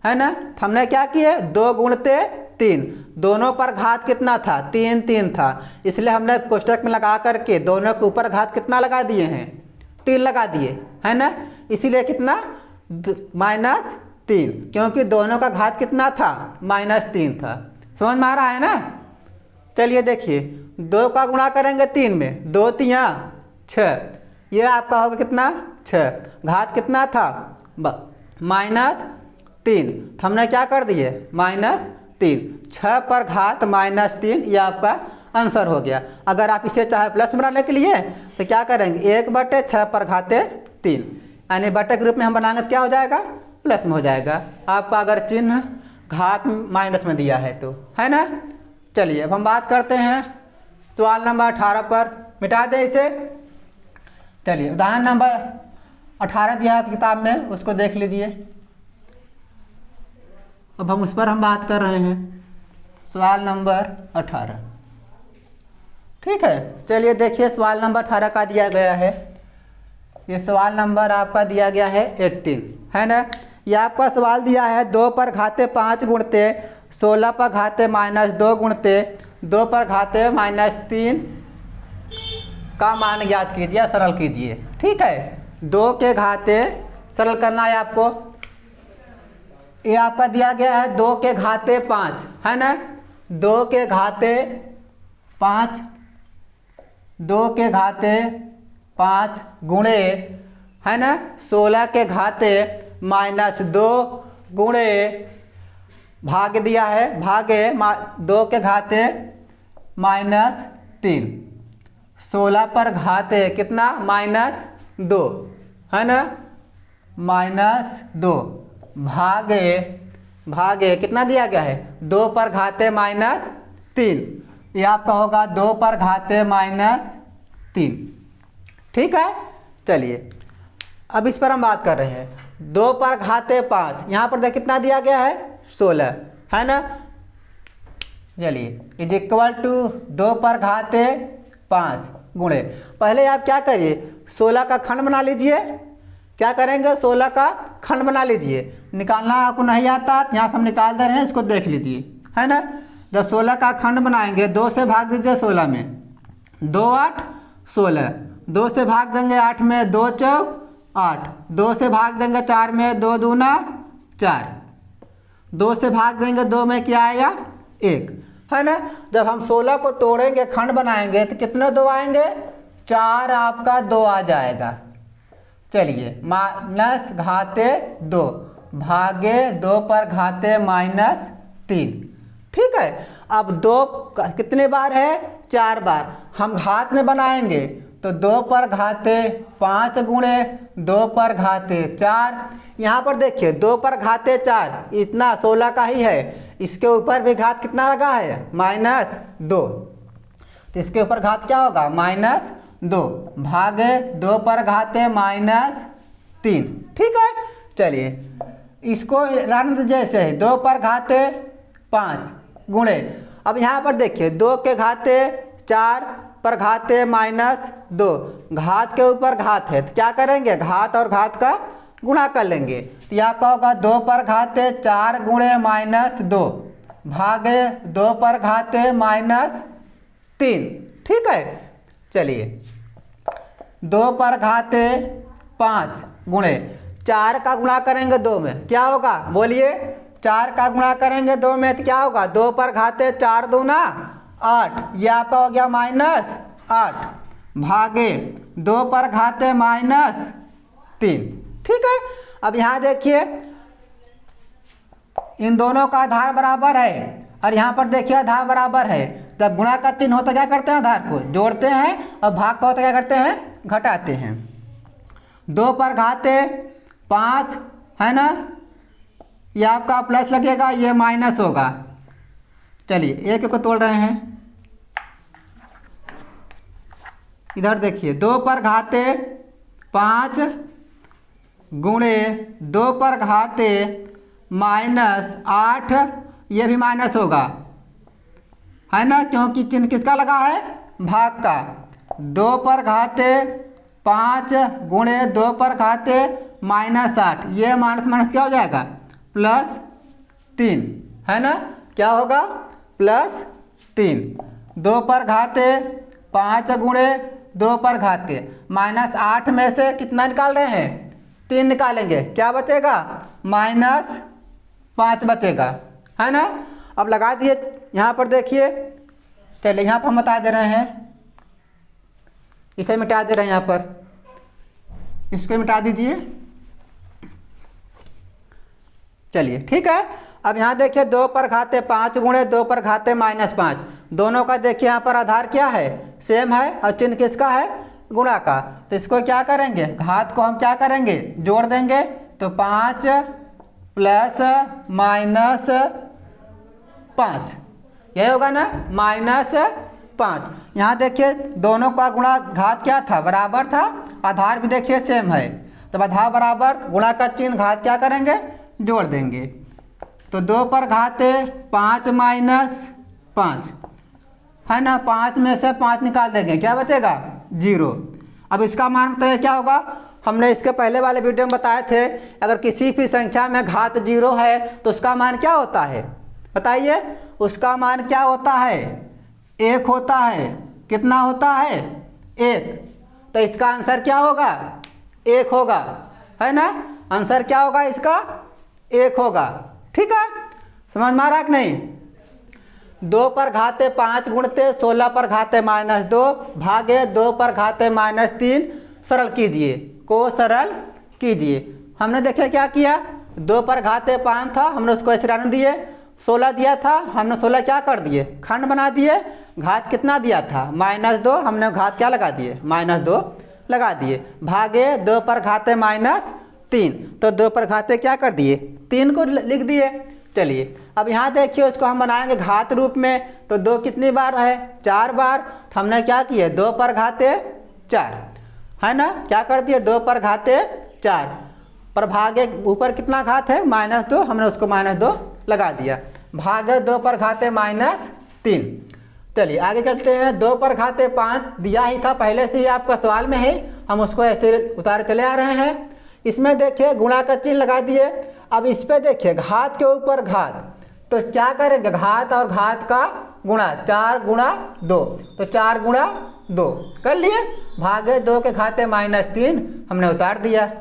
है ना। तो हमने क्या किए, 2 गुणते 3, दोनों पर घात कितना था, 3 था, इसलिए हमने कोष्टक में लगा करके दोनों के ऊपर घात कितना लगा दिए हैं, 3 लगा दिए, है ना। इसीलिए कितना -3, क्योंकि दोनों का घात कितना था, -3 था। समझ में आ रहा है ना। चलिए देखिए 2 का गुणा करेंगे 3 में, 2 3 6, ये आपका होगा कितना 6, घात कितना था -3, तो हमने क्या कर दिए -3, 6 पर घात -3, ये आपका आंसर हो गया। अगर आप इसे चाहे प्लस बनाने के लिए तो क्या करेंगे, 1/6 पर घाते 3, यानी बटे के रूप में हम बनाएंगे तो क्या हो जाएगा, प्लस में हो जाएगा। आपका अगर चिन्ह घात माइनस में दिया है तो, है ना। चलिए अब हम बात करते हैं सवाल नंबर 18 पर, मिटा दें इसे। चलिए उदाहरण नंबर 18 दिया है किताब में, उसको देख लीजिए। अब हम उस पर बात कर रहे हैं, सवाल नंबर 18। ठीक है, चलिए देखिए सवाल नंबर 18 का दिया गया है। ये सवाल नंबर आपका दिया गया है 18, है ना। ये आपका सवाल दिया है 2 पर घाते 5 गुणते 16 पर घाते -2 गुणते 2 पर घाते -3 का मान ज्ञात कीजिए, सरल कीजिए। ठीक है, 2 के घाते सरल करना है आपको। ये आपका दिया गया है 2 के घाते 5, है ना। 2 के घाते 5, 2 के घाते 5 गुणे, है ना, 16 के घाते -2 गुणे, भाग दिया है, भागे 2 के घाते -3, 16 पर घाते कितना -2, है ना, -2 भागे कितना दिया गया है, 2 पर घाते -3, ये आपका होगा 2 पर घाते -3। ठीक है, चलिए अब इस पर हम बात कर रहे हैं। 2 पर घाते 5, यहाँ पर देख कितना दिया गया है 16, है ना। चलिए इज इक्वल टू 2 पर घाते 5 गुणे, पहले आप क्या करिए 16 का खंड बना लीजिए। क्या करेंगे, 16 का खंड बना लीजिए। निकालना आपको नहीं आता तो यहाँ से हम निकाल दे रहे हैं, इसको देख लीजिए, है ना। जब 16 का खंड बनाएंगे 2 से भाग दीजिए 16 में, 2 8 16, 2 से भाग देंगे 8 में, 2 4 8, 2 से भाग देंगे 4 में, 2 दूना 4, 2 से भाग देंगे 2 में क्या आया 1, है ना। जब हम 16 को तोड़ेंगे खंड बनाएंगे तो कितने 2 आएंगे, 4 आपका 2 आ जाएगा। चलिए माइनस घाते 2 भागे 2 पर घाते -3। ठीक है, अब 2 कितने बार है, 4 बार। हम घात में बनाएंगे तो 2 पर घाते 5 गुणे 2 पर घाते 4। यहाँ पर देखिए 2 पर घाते 4 इतना 16 का ही है, इसके ऊपर भी घात कितना लगा है, -2, तो इसके ऊपर घात क्या होगा, -2 भागे 2 पर घाते -3। ठीक है, चलिए इसको रन जैसे है 2 पर घाते 5 गुणे, अब यहाँ पर देखिए 2 के घाते 4 पर घाते -2, घात के ऊपर घात है तो क्या करेंगे, घात और घात का गुणा कर लेंगे, तो यहाँ का होगा 2 पर घाते 4 गुणे -2 भागे 2 पर घाते -3। ठीक है, चलिए 2 पर घाते 5 गुणे 4 का गुणा करेंगे 2 में, क्या होगा बोलिए, 4 का गुणा करेंगे 2 में तो क्या होगा, 2 पर घाते 4 दूना 8, ये आपका हो गया -8 भागे 2 पर घाते -3। ठीक है, अब यहाँ देखिए इन दोनों का आधार बराबर है और यहाँ पर देखिए आधार बराबर है, जब गुणा का चिन्ह होता क्या करते हैं, आधार को जोड़ते हैं और भाग का होता क्या करते हैं, घटाते हैं। 2 पर घाते 5 है ना, ये आपका प्लस लगेगा, ये माइनस होगा। चलिए एक को तोड़ रहे हैं, इधर देखिए 2 पर घाते 5 गुणे 2 पर घाते -8, ये भी माइनस होगा है ना, क्योंकि चिन्ह किसका लगा है, भाग का। 2 पर घाते 5 गुणे 2 पर घाते -8, ये माइनस क्या हो जाएगा, +3 है ना, क्या होगा, +3। 2 पर घाते 5 गुणे 2 पर घाते -8 में से कितना निकाल रहे हैं, 3 निकालेंगे, क्या बचेगा, -5 बचेगा है ना। अब लगा दिए, यहाँ पर देखिए, चलिए यहाँ पर हम बता दे रहे हैं, इसे मिटा दे रहे हैं, यहाँ पर इसको मिटा दीजिए। चलिए ठीक है, अब यहाँ देखिए 2 पर घाते 5 गुणे 2 पर घाते -5, दोनों का देखिए यहाँ पर आधार क्या है, सेम है और चिन्ह किसका है, गुणा का, तो इसको क्या करेंगे, घात को हम क्या करेंगे, जोड़ देंगे, तो 5 + -5 यही होगा ना, -5। यहाँ देखिए दोनों का गुणा घात क्या था, बराबर था, आधार भी देखिए सेम है, तो आधार बराबर गुणा का चिन्ह घात क्या करेंगे, जोड़ देंगे, तो 2 पर घाते 5 - 5 है ना, 5 में से 5 निकाल देंगे, क्या बचेगा, 0। अब इसका मान तो क्या होगा, हमने इसके पहले वाले वीडियो में बताए थे, अगर किसी भी संख्या में घात 0 है तो उसका मान क्या होता है, बताइए, उसका मान क्या होता है, 1 होता है। कितना होता है, 1, तो इसका आंसर क्या होगा, 1 होगा है ना, आंसर क्या होगा इसका, 1 होगा। ठीक है, समझ में आ रहा है कि नहीं। 2 पर घाते 5 गुणते 16 पर घाते -2 भागे 2 पर घाते -3, सरल कीजिए, को सरल कीजिए। हमने देखिए क्या किया, 2 पर घाते 5 था, हमने उसको ऐसे रहने दिए, 16 दिया था, हमने 16 क्या कर दिए, खंड बना दिए, घात कितना दिया था, -2, हमने घात क्या लगा दिए, -2 लगा दिए, भागे 2 पर घाते -3, तो 2 पर घाते क्या कर दिए, 3 को लिख दिए। चलिए अब यहाँ देखिए उसको हम बनाएंगे घात रूप में, तो 2 कितनी बार है, 4 बार, तो हमने क्या किए, 2 पर घाते 4 है ना, क्या कर दिए, 2 पर घाते 4 पर भागे ऊपर कितना घात है, -2, हमने उसको -2 लगा दिया, भागे 2 पर घाते -3। चलिए आगे चलते हैं, 2 पर घाते 5 दिया ही था पहले से ही, आपका सवाल में है, हम उसको ऐसे उतारे चले आ रहे हैं। इसमें देखिए गुणा का चिन्ह लगा दिए, अब इस पे देखिए घात के ऊपर घात, तो क्या करेंगे, घात और घात का गुणा, 4 गुणा 2, तो 4 गुणा 2 कर लिए, भागे 2 के घाते -3 हमने उतार दिया,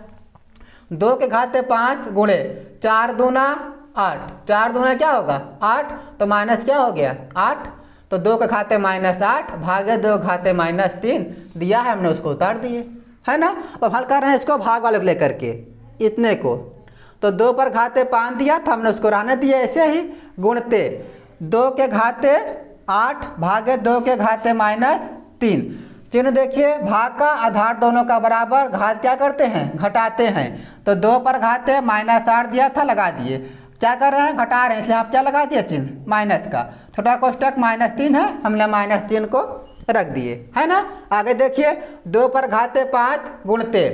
2 के घाते 5 गुणे 4 दूना 8, 4 दूना क्या होगा 8, तो माइनस क्या हो गया 8, तो 2 के घाते -8 भागे 2 घाते -3 दिया है, हमने उसको उतार दिए। है ना। अब हल कर रहे हैं इसको भाग वाले को लेकर के, इतने को। तो 2 पर घाते 5 दिया था, हमने उसको रहने दिया ऐसे ही, गुणते 2 के घाते 8 भागे 2 के घाते -3। चिन्ह देखिए, भाग का आधार दोनों का बराबर, घात क्या करते हैं, घटाते हैं। तो 2 पर घाते -8 दिया था, लगा दिए। क्या कर रहे हैं, घटा रहे हैं, इसलिए आप क्या लगा दिए, चिन्ह माइनस का। छोटा कोष्टक -3 है, हमने -3 को रख दिए, है ना। आगे देखिए, 2 पर घाते 5 गुणते,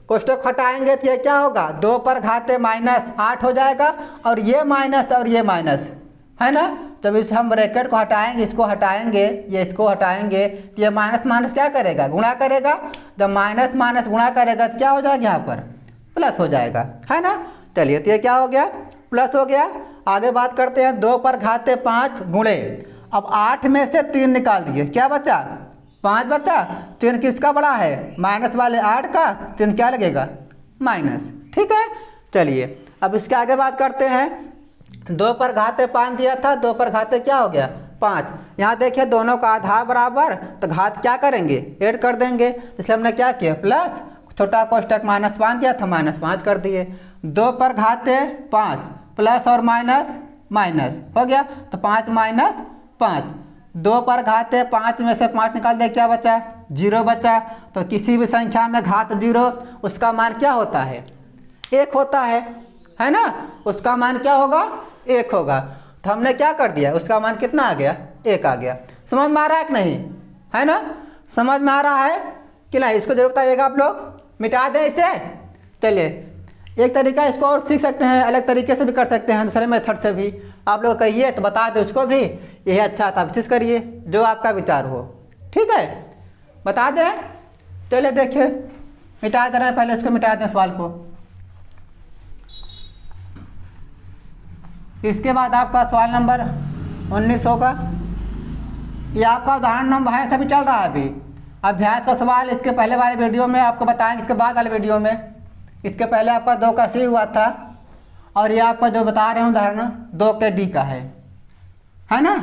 कोष्टक हटाएंगे तो ये क्या होगा, 2 पर घाते -8 हो जाएगा, और ये माइनस, है ना। जब इस हम ब्रैकेट को हटाएंगे, इसको हटाएंगे, ये इसको हटाएंगे, तो ये माइनस माइनस क्या करेगा, गुणा करेगा। जब माइनस माइनस गुणा करेगा तो क्या हो जाएगा, यहाँ पर प्लस हो जाएगा, है ना। चलिए, तो ये क्या हो गया, प्लस हो गया। आगे बात करते हैं, 2 पर घाते 5 गुणे, अब 8 में से 3 निकाल दिए, क्या बचा, 5 बचा। चिन्ह किसका बड़ा है, माइनस वाले 8 का, चिन्ह क्या लगेगा, माइनस, ठीक है। चलिए, अब इसके आगे बात करते हैं, 2 पर घाते 5 दिया था, 2 पर घाते क्या हो गया, 5। यहाँ देखिए दोनों का आधार बराबर, तो घात क्या करेंगे, ऐड कर देंगे, इसलिए हमने क्या किया, प्लस, छोटा कोष्टक -5 दिया था, -5 कर दिए। 2 पर घाते 5 प्लस और माइनस माइनस हो गया, तो 5 - 5। 2 पर घाते 5 में से 5 निकाल दिया, क्या बचा, 0 बचा। तो किसी भी संख्या में घात 0, उसका मान क्या होता है, 1 होता है ना। उसका मान क्या होगा, 1 होगा। तो हमने क्या कर दिया, उसका मान कितना आ गया, 1 आ गया। समझ में आ रहा है कि नहीं, है ना, समझ में आ रहा है कि नहीं, इसको जरूर बताइएगा आप लोग, मिटा दें इसे। चलिए, एक तरीका इसको और सीख सकते हैं, अलग तरीके से भी कर सकते हैं, दूसरे मेथड से भी। आप लोग कहिए तो बता दें उसको भी, यही अच्छा था, कोशिश करिए, जो आपका विचार हो, ठीक है, बता दें। चलिए देखिए, मिटा दे रहे हैं, पहले इसको मिटा दें सवाल को। इसके बाद आपका सवाल नंबर 19 होगा। ये आपका उदाहरण नंबर है, सभी चल रहा है अभी। अभ्यास का सवाल इसके पहले वाले वीडियो में आपको बताएंगे, इसके बाद वाले वीडियो में। इसके पहले आपका 2 का सी हुआ था, और ये आपका जो बता रहे हैं उदाहरण 2 के डी का है ना।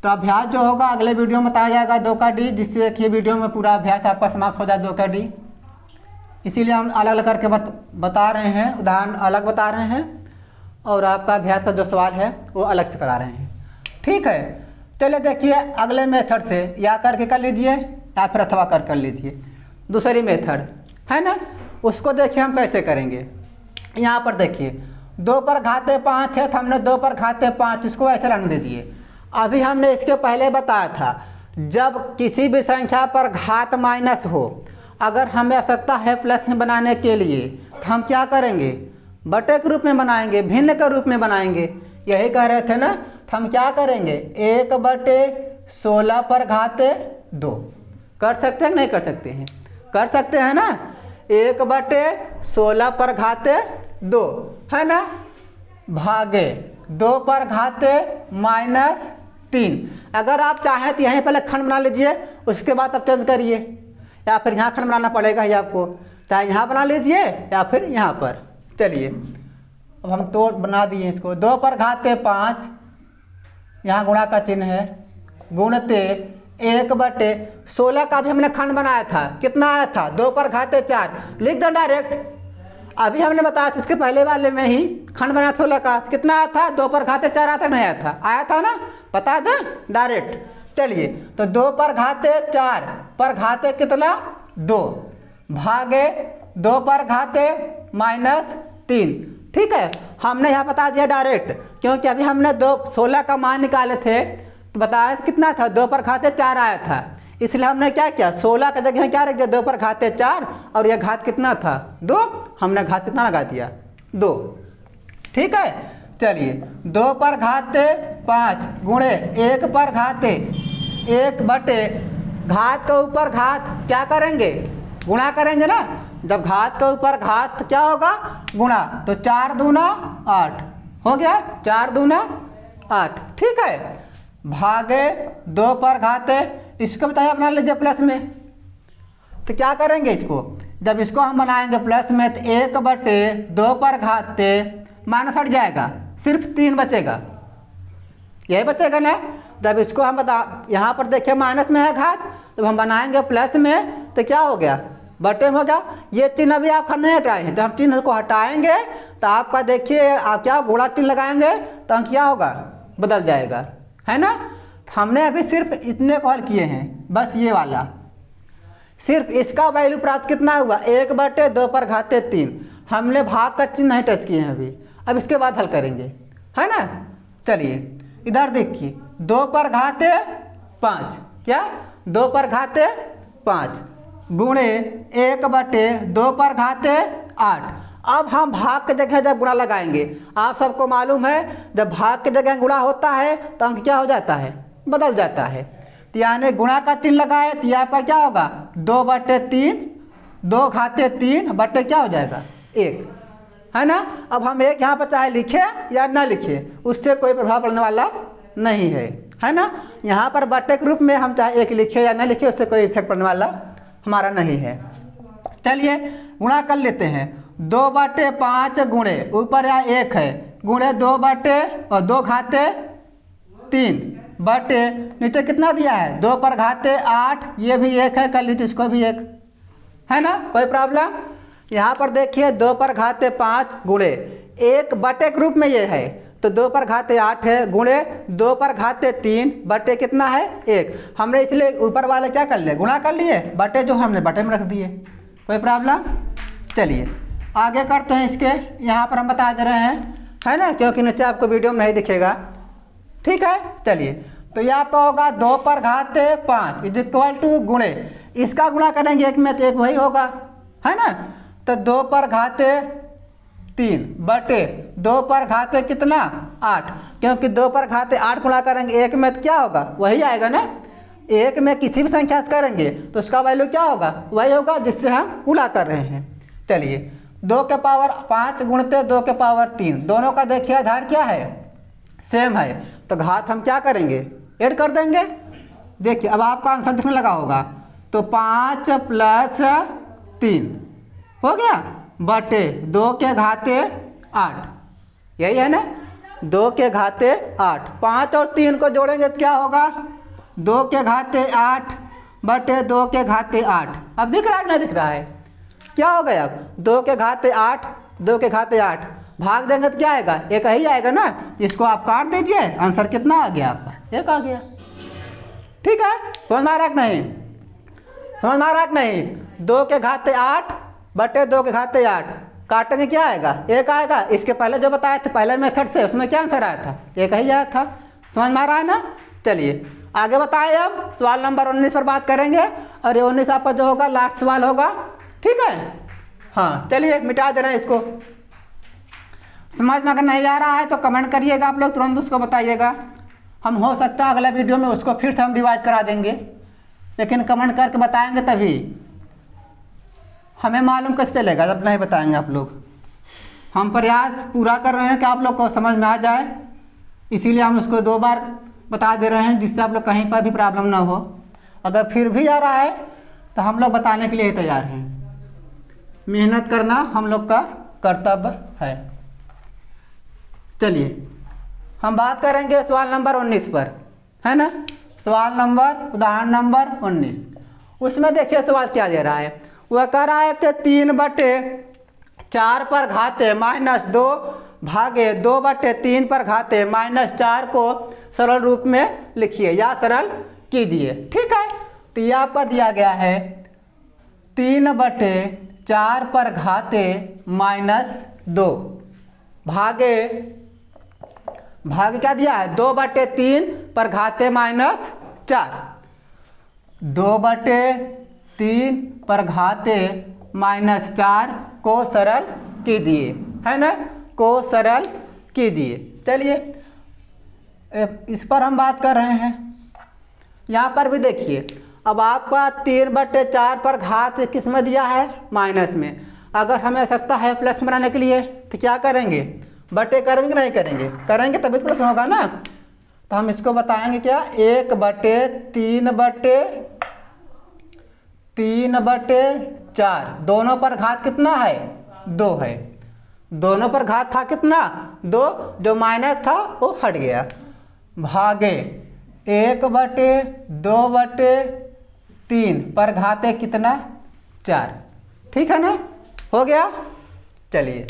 तो अभ्यास जो होगा अगले वीडियो में बताया जाएगा 2 का डी, जिससे एक ही वीडियो में पूरा अभ्यास आपका समाप्त हो जाए 2 का डी। इसीलिए हम अलग अलग करके बता रहे हैं, उदाहरण अलग बता रहे हैं, और आपका अभ्यास का जो सवाल है वो अलग से करा रहे हैं, ठीक है। चलिए देखिए, अगले मेथड से या करके कर लीजिए, या फिर अथवा कर लीजिए, दूसरी मेथड है ना। उसको देखिए हम कैसे करेंगे। यहाँ पर देखिए, 2 पर घाते 5 है, तो हमने 2 पर घाते 5, इसको ऐसे रहने दीजिए। अभी हमने इसके पहले बताया था, जब किसी भी संख्या पर घात माइनस हो, अगर हमें आवश्यकता है प्लस में बनाने के लिए, तो हम क्या करेंगे, बटे के रूप में बनाएंगे, भिन्न के रूप में बनाएंगे, यही कह रहे थे ना। तो हम क्या करेंगे, 1/16 पर घाते 2 कर सकते हैं, नहीं कर सकते हैं, कर सकते हैं ना। 1/16 पर घाते 2 है ना, भागे 2 पर घाते -3। अगर आप चाहें तो यहीं पहले खंड बना लीजिए, उसके बाद आप चेंज करिए, या फिर यहाँ खंड बनाना पड़ेगा ही आपको, चाहे यहाँ बना लीजिए या फिर यहाँ पर। चलिए, अब हम तो बना दिए इसको, 2 पर घाते 5, यहाँ गुणा का चिन्ह है, गुणते 1/16 का भी हमने खंड बनाया था, कितना आया था, 2 पर घाते 4, लिख दो डायरेक्ट। अभी हमने बताया था इसके पहले वाले में ही खंड बनाया 16 का, कितना आया था, 2 पर घाते 4 आया था, नहीं आया था ना, बता दें डायरेक्ट। चलिए, तो 2 पर घाते 4 पर घाते कितना, 2 भागे 2 पर घाते -3, ठीक है। हमने यहाँ बता दिया डायरेक्ट, क्योंकि अभी हमने 16 का मान निकाले थे, तो बताया कितना था, 2 पर घाते 4 आया था, इसलिए हमने क्या किया, 16 की जगह क्या रख दिया, 2 पर घाते 4, और यह घात कितना था, 2, हमने घात कितना लगा दिया, 2, ठीक है। चलिए, 2 पर घाते 5 गुणे 1 पर घाते 1/, घात के ऊपर घात क्या करेंगे, गुणा करेंगे ना। जब घात के ऊपर घात क्या होगा, गुणा, तो 4 दूना 8 हो गया, 4 दूना 8, ठीक है, भागे 2 पर घाते, इसको बताइए बना लीजिए प्लस में। तो क्या करेंगे इसको, जब इसको हम बनाएंगे प्लस में, तो 1/2 पर घाते माइनस हट जाएगा, सिर्फ 3 बचेगा, यही बचेगा ना। जब इसको हम यहाँ पर देखिए माइनस में है घात, तो हम बनाएंगे प्लस में, तो क्या हो गया, बटे में हो गया। ये चिन्ह अभी आपका नहीं हटाए हैं, तो हम चिन्ह को हटाएंगे तो आपका देखिए आप क्या गुणा चिन्ह लगाएंगे तो अंक क्या होगा, बदल जाएगा, है ना। हमने अभी सिर्फ इतने को हल किए हैं, बस ये वाला, सिर्फ इसका वैल्यू प्राप्त कितना हुआ, 1/2 पर घाते 3। हमने भाग का चिन्ह नहीं टच किए हैं अभी, अब इसके बाद हल करेंगे, है ना। चलिए इधर देखिए, 2 पर घाते 5, क्या 2 पर घाते 5 गुणे 1/2 पर घाते 8। अब हम भाग की जगह जब गुणा लगाएंगे, आप सबको मालूम है जब भाग की जगह गुणा होता है तो अंक क्या हो जाता है, बदल जाता है। तो यानी गुणा का चिन्ह लगाए तो आपका क्या होगा, 2/3, 2 घाते 3 बटे क्या हो जाएगा 1, है ना। अब हम एक यहाँ पर चाहे लिखे या ना लिखे उससे कोई प्रभाव पड़ने वाला नहीं है ना। यहाँ पर बटे के रूप में हम चाहे एक लिखे या ना लिखे उससे कोई इफेक्ट पड़ने वाला हमारा नहीं है। चलिए गुणा कर लेते हैं, 2/5 गुणे ऊपर यहाँ 1 है गुणे 2 घाते 3 बटे नीचे कितना दिया है, 2 पर घाते 8, ये भी 1 है, कर लीजिए इसको भी 1, है ना, कोई प्रॉब्लम। यहाँ पर देखिए 2 पर घाते 5 गुणे 1 बटे के रूप में ये है तो 2 पर घाते 8 है गुणे 2 पर घाते 3 बटे कितना है 1। हमने इसलिए ऊपर वाले क्या कर लिए, गुणा कर लिए, बटे जो हमने बटे में रख दिए, कोई प्रॉब्लम। चलिए आगे करते हैं इसके, यहाँ पर हम बता दे रहे हैं, है ना, क्योंकि नीचे आपको वीडियो में नहीं दिखेगा, ठीक है। चलिए तो ये आपका होगा 2 पर घाते 5 इज इक्वल टू गुणे, इसका गुणा करेंगे एक में तो एक वही होगा, है ना। तो 2 पर घाते 3 बटे 2 पर घाते कितना 8, क्योंकि 2 पर घाते 8 गुणा करेंगे एक में तो क्या होगा वही आएगा ना। एक में किसी भी संख्या से करेंगे तो उसका वैल्यू क्या होगा, वही होगा जिससे हम गुणा कर रहे हैं। चलिए 2 के पावर 5 गुणते 2 के पावर 3, दोनों का देखिए आधार क्या है, सेम है, तो घात हम क्या करेंगे, ऐड कर देंगे। देखिए अब आपका आंसर दिखने लगा होगा, तो 5 + 3 हो गया बटे 2 के घाते 8, यही है ना, 2 के घाते 8, 5 और 3 को जोड़ेंगे तो क्या होगा, 2 के घाते 8 बटे 2 के घाते 8। अब दिख रहा है कि नहीं दिख रहा है, क्या हो गया, अब 2 के घाते 8, 2 के घाते 8 भाग देंगे तो क्या आएगा, एक ही आएगा ना, इसको आप काट दीजिए, आंसर कितना आ गया आपका, 1 आ गया। ठीक है, समझ में आ रहा है कि नहीं, समझ में आ रहा है कि नहीं। 2 के घाते 8 बटे 2 के घाते 8 काटेंगे क्या आएगा, 1 आएगा। इसके पहले जो बताए थे पहले मेथड से, उसमें क्या आंसर आया था, 1 ही आया था। समझ में आ रहा है ना। चलिए आगे बताएं, अब सवाल नंबर 19 पर बात करेंगे, और ये 19 आपका जो होगा लास्ट सवाल होगा, ठीक है। हाँ चलिए मिटा दे रहे हैं इसको। समझ में अगर नहीं आ रहा है तो कमेंट करिएगा आप लोग, तुरंत उसको बताइएगा, हम हो सकता है अगले वीडियो में उसको फिर से हम रिवाइज करा देंगे, लेकिन कमेंट करके बताएंगे तभी हमें मालूम कैसे चलेगा जब नहीं बताएंगे आप लोग। हम प्रयास पूरा कर रहे हैं कि आप लोग को समझ में आ जाए, इसीलिए हम उसको 2 बार बता दे रहे हैं, जिससे आप लोग कहीं पर भी प्रॉब्लम ना हो। अगर फिर भी आ रहा है तो हम लोग बताने के लिए तैयार हैं, मेहनत करना हम लोग का कर्तव्य है। चलिए हम बात करेंगे सवाल नंबर 19 पर, है ना, सवाल नंबर उदाहरण नंबर 19। उसमें देखिए सवाल क्या दे रहा है, वह कह रहा है कि 3/4 पर घाते -2 भागे 2/3 पर घाते -4 को सरल रूप में लिखिए या सरल कीजिए। ठीक है, तो यह आपका दिया गया है 3/4 पर घाते -2 भागे क्या दिया है, 2/3 पर घाते -4, 2/3 पर घाते -4 को सरल कीजिए, है ना, को सरल कीजिए। चलिए इस पर हम बात कर रहे हैं। यहाँ पर भी देखिए, अब आपका 3/4 पर घात किस में दिया है, माइनस में। अगर हमें आवश्यकता है प्लस बनाने के लिए तो क्या करेंगे, बटे करेंगे नहीं करेंगे, करेंगे तभी तो प्लस होगा ना। तो हम इसको बताएंगे क्या, 1/3/4, दोनों पर घात कितना है, 2 है, दोनों पर घात था कितना 2, जो माइनस था वो हट गया, भागे 1/2/4, 3 पर घाते कितना 4। ठीक है ना, हो गया। चलिए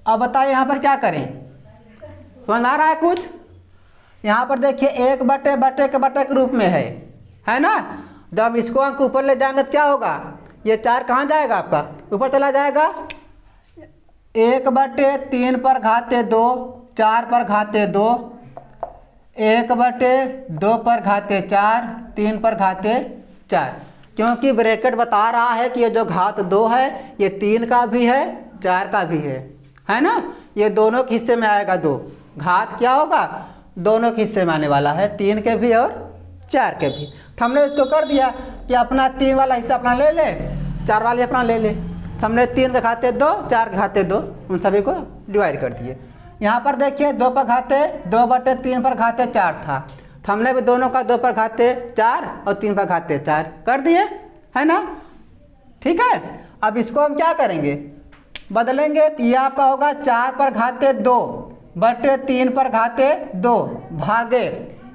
अब बताइए यहाँ पर क्या करें, समझ आ रहा है कुछ। यहाँ पर देखिए 1 बटे बटे के रूप में है ना। जब इसको अंक ऊपर ले जाएंगे तो क्या होगा, ये 4 कहाँ जाएगा आपका, ऊपर चला जाएगा। 1 बटे 3 पर घाते 2, 4 पर घाते 2, 1 बटे 2 पर घाते 4, 3 पर घाते 4। क्योंकि ब्रैकेट बता रहा है कि ये जो घात 2 है ये 3 का भी है 4 का भी है ना। ये दोनों के हिस्से में आएगा 2। घात क्या होगा, दोनों के हिस्से में आने वाला है, 3 के भी और 4 के भी। तो हमने इसको कर दिया कि अपना 3 वाला हिस्सा अपना ले ले, 4 वाले अपना ले ले। तो हमने 3 के घाते 2, 4 के घाते 2, उन सभी को डिवाइड कर दिए। यहाँ पर देखिए 2 पर घाते 2 बटे 3 पर घाते 4 था, तो हमने भी दोनों का 2 पर घाते 4 और 3 पर घाते 4 कर दिए, है ना। ठीक है, अब इसको हम क्या करेंगे, बदलेंगे। तो ये आपका होगा 4 पर घाते 2 बटे 3 पर घाते 2 भागे,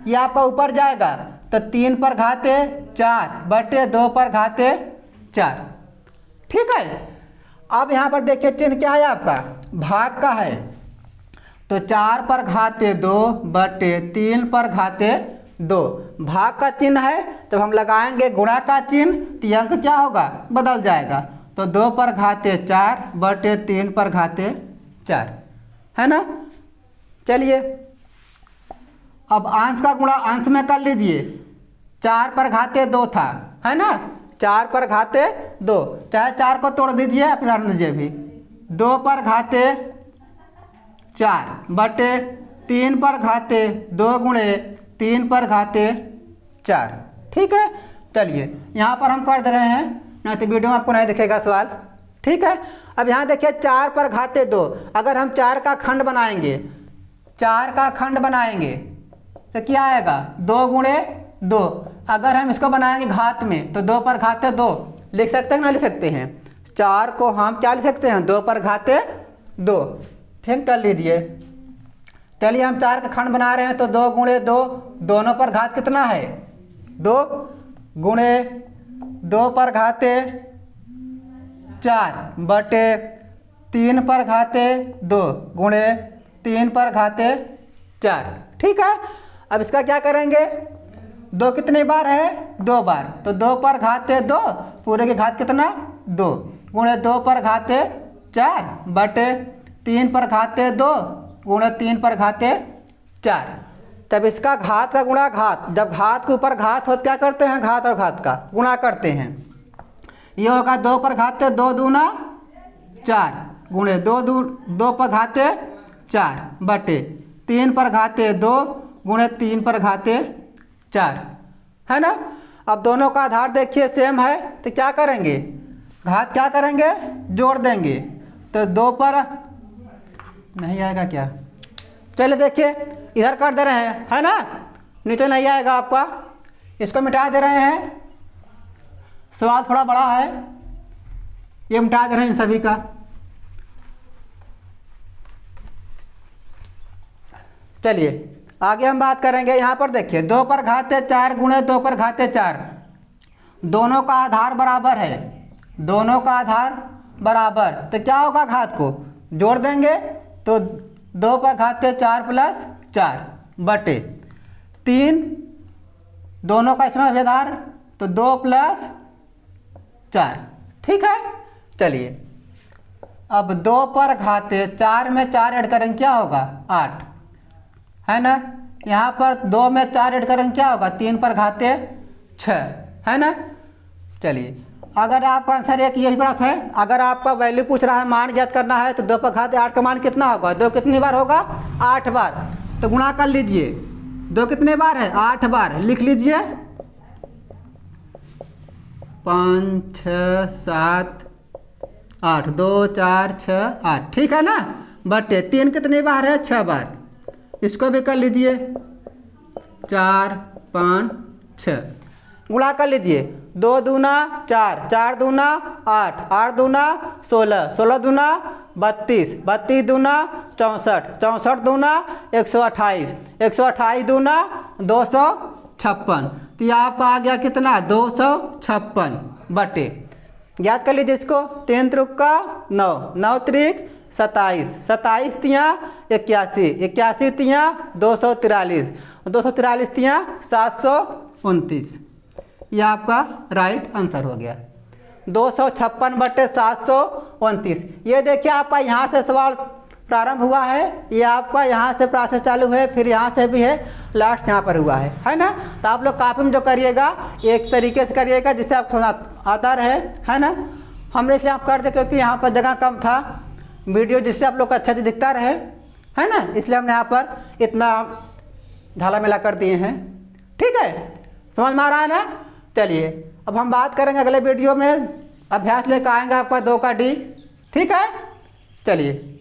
ये आपका ऊपर जाएगा तो 3 पर घाते 4 बटे 2 पर घाते 4। ठीक है, अब यहाँ पर देखिए चिन्ह क्या है आपका, भाग का है। तो 4 पर घाते 2 बटे 3 पर घाते 2, भाग का चिन्ह है। तो हम लगाएंगे गुणा का चिन्ह, तो अंक क्या होगा, बदल जाएगा। तो 2 पर घाते 4 बटे 3 पर घाते 4, है ना। चलिए अब अंश का गुणा अंश में कर लीजिए। 4 पर घाते 2 था, है ना, 4 पर घाते 2, चाहे 4 को तोड़ दीजिए फिर हट दीजिए भी। 2 पर घाते 4 बटे 3 पर घाते 2 गुणे 3 पर घाते 4। ठीक है, चलिए यहाँ पर हम कर दे रहे हैं, नहीं तो वीडियो में आपको नहीं दिखेगा सवाल। ठीक है, अब यहाँ देखिए 4 पर घाते 2, अगर हम 4 का खंड बनाएंगे, 4 का खंड बनाएंगे तो क्या आएगा, 2 गुणे 2। अगर हम इसको बनाएंगे घात में तो 2 पर घाते 2 लिख सकते हैं ना, लिख सकते हैं। 4 को हम क्या लिख सकते हैं, 2 पर घाते 2। ठीक कर लीजिए। चलिए हम 4 का खंड बना रहे हैं, तो 2 गुणे 2, दोनों पर घात कितना है 2 गुणे 2 पर घाते 4 बटे 3 पर घाते 2 गुणे 3 पर घाते 4। ठीक है, अब इसका क्या करेंगे, 2 कितने बार है, 2 बार। तो 2 पर घाते 2 पूरे की घात कितना 2 गुणे 2 पर घाते 4 बटे 3 पर घाते 2 गुणे 3 पर घाते 4। तब इसका घात का गुणा घात, जब घात के ऊपर घात हो क्या करते हैं, घात और घात का गुणा करते हैं। ये होगा 2 पर घाते 2 दूना 4 गुणे 2 पर घाते 4 बटे 3 पर घाते 2 गुणे 3 पर घाते 4, है ना। अब दोनों का आधार देखिए सेम है, तो क्या करेंगे, घात क्या करेंगे, जोड़ देंगे। तो 2 पर नहीं आएगा क्या, चलिए देखिए इधर कर दे रहे हैं, है ना, नीचे नहीं आएगा आपका, इसको मिटा दे रहे हैं। सवाल थोड़ा बड़ा है, ये मिटा दे रहे हैं सभी का। चलिए आगे हम बात करेंगे। यहाँ पर देखिए 2 पर घाते 4 गुणे 2 पर घाते 4, दोनों का आधार बराबर है, दोनों का आधार बराबर, तो क्या होगा, घात को जोड़ देंगे। तो 2 पर घाते 4 प्लस 4 बटे 3, दोनों का इसमें आधार तो 2 प्लस 4। ठीक है, चलिए अब 2 पर घाते 4 में 4 ऐड करेंगे क्या होगा 8, है ना। यहाँ पर 2 में 4 ऐड करेंगे क्या होगा 3 पर घाते 6, है ना। चलिए अगर आपका आंसर एक यही बात है, अगर आपका वैल्यू पूछ रहा है, मान ज्ञात करना है, तो 2 पर घाते 8 का मान कितना होगा, 2 कितनी बार होगा 8 बार। तो गुणा कर लीजिए, 2 कितने बार है 8 बार, लिख लीजिए 5 6 7 8, 2 4 6 8, ठीक है ना। बटे 3 कितनी बार है 6 बार, इसको भी कर लीजिए 4 5 6, गुणा कर लीजिए। 2 दूना 4, 4 दूना 8, 8 दूना 16, 16 दूना 32, 32 दूना 64, 64 दूना 128, 128 दूना 256, तो ये आपका आ गया कितना 256 बटे, याद कर लीजिए इसको, 3 त्रिका 9, 9 त्रिक 27, 27 तिया 81, 81 तिया 243, 243 तिया 729। यह आपका राइट आंसर हो गया 256 बटे 729। ये देखिए आपका यहाँ से सवाल प्रारंभ हुआ है, ये आपका यहाँ से प्रोसेस चालू है, फिर यहाँ से भी है, लास्ट यहाँ पर हुआ है ना। तो आप लोग कॉपी में जो करिएगा एक तरीके से करिएगा जिससे आपको आता रहे, है ना। हमने इसलिए आप कर दे क्योंकि यहाँ पर जगह कम था, वीडियो जिससे आप लोग को अच्छे से दिखता रहे, है ना, इसलिए हमने यहाँ पर इतना ढाला मेला कर दिए हैं। ठीक है, समझ में आ रहा है ना। चलिए अब हम बात करेंगे अगले वीडियो में, अभ्यास लेकर आएंगे आपका 2 का D। ठीक है, चलिए।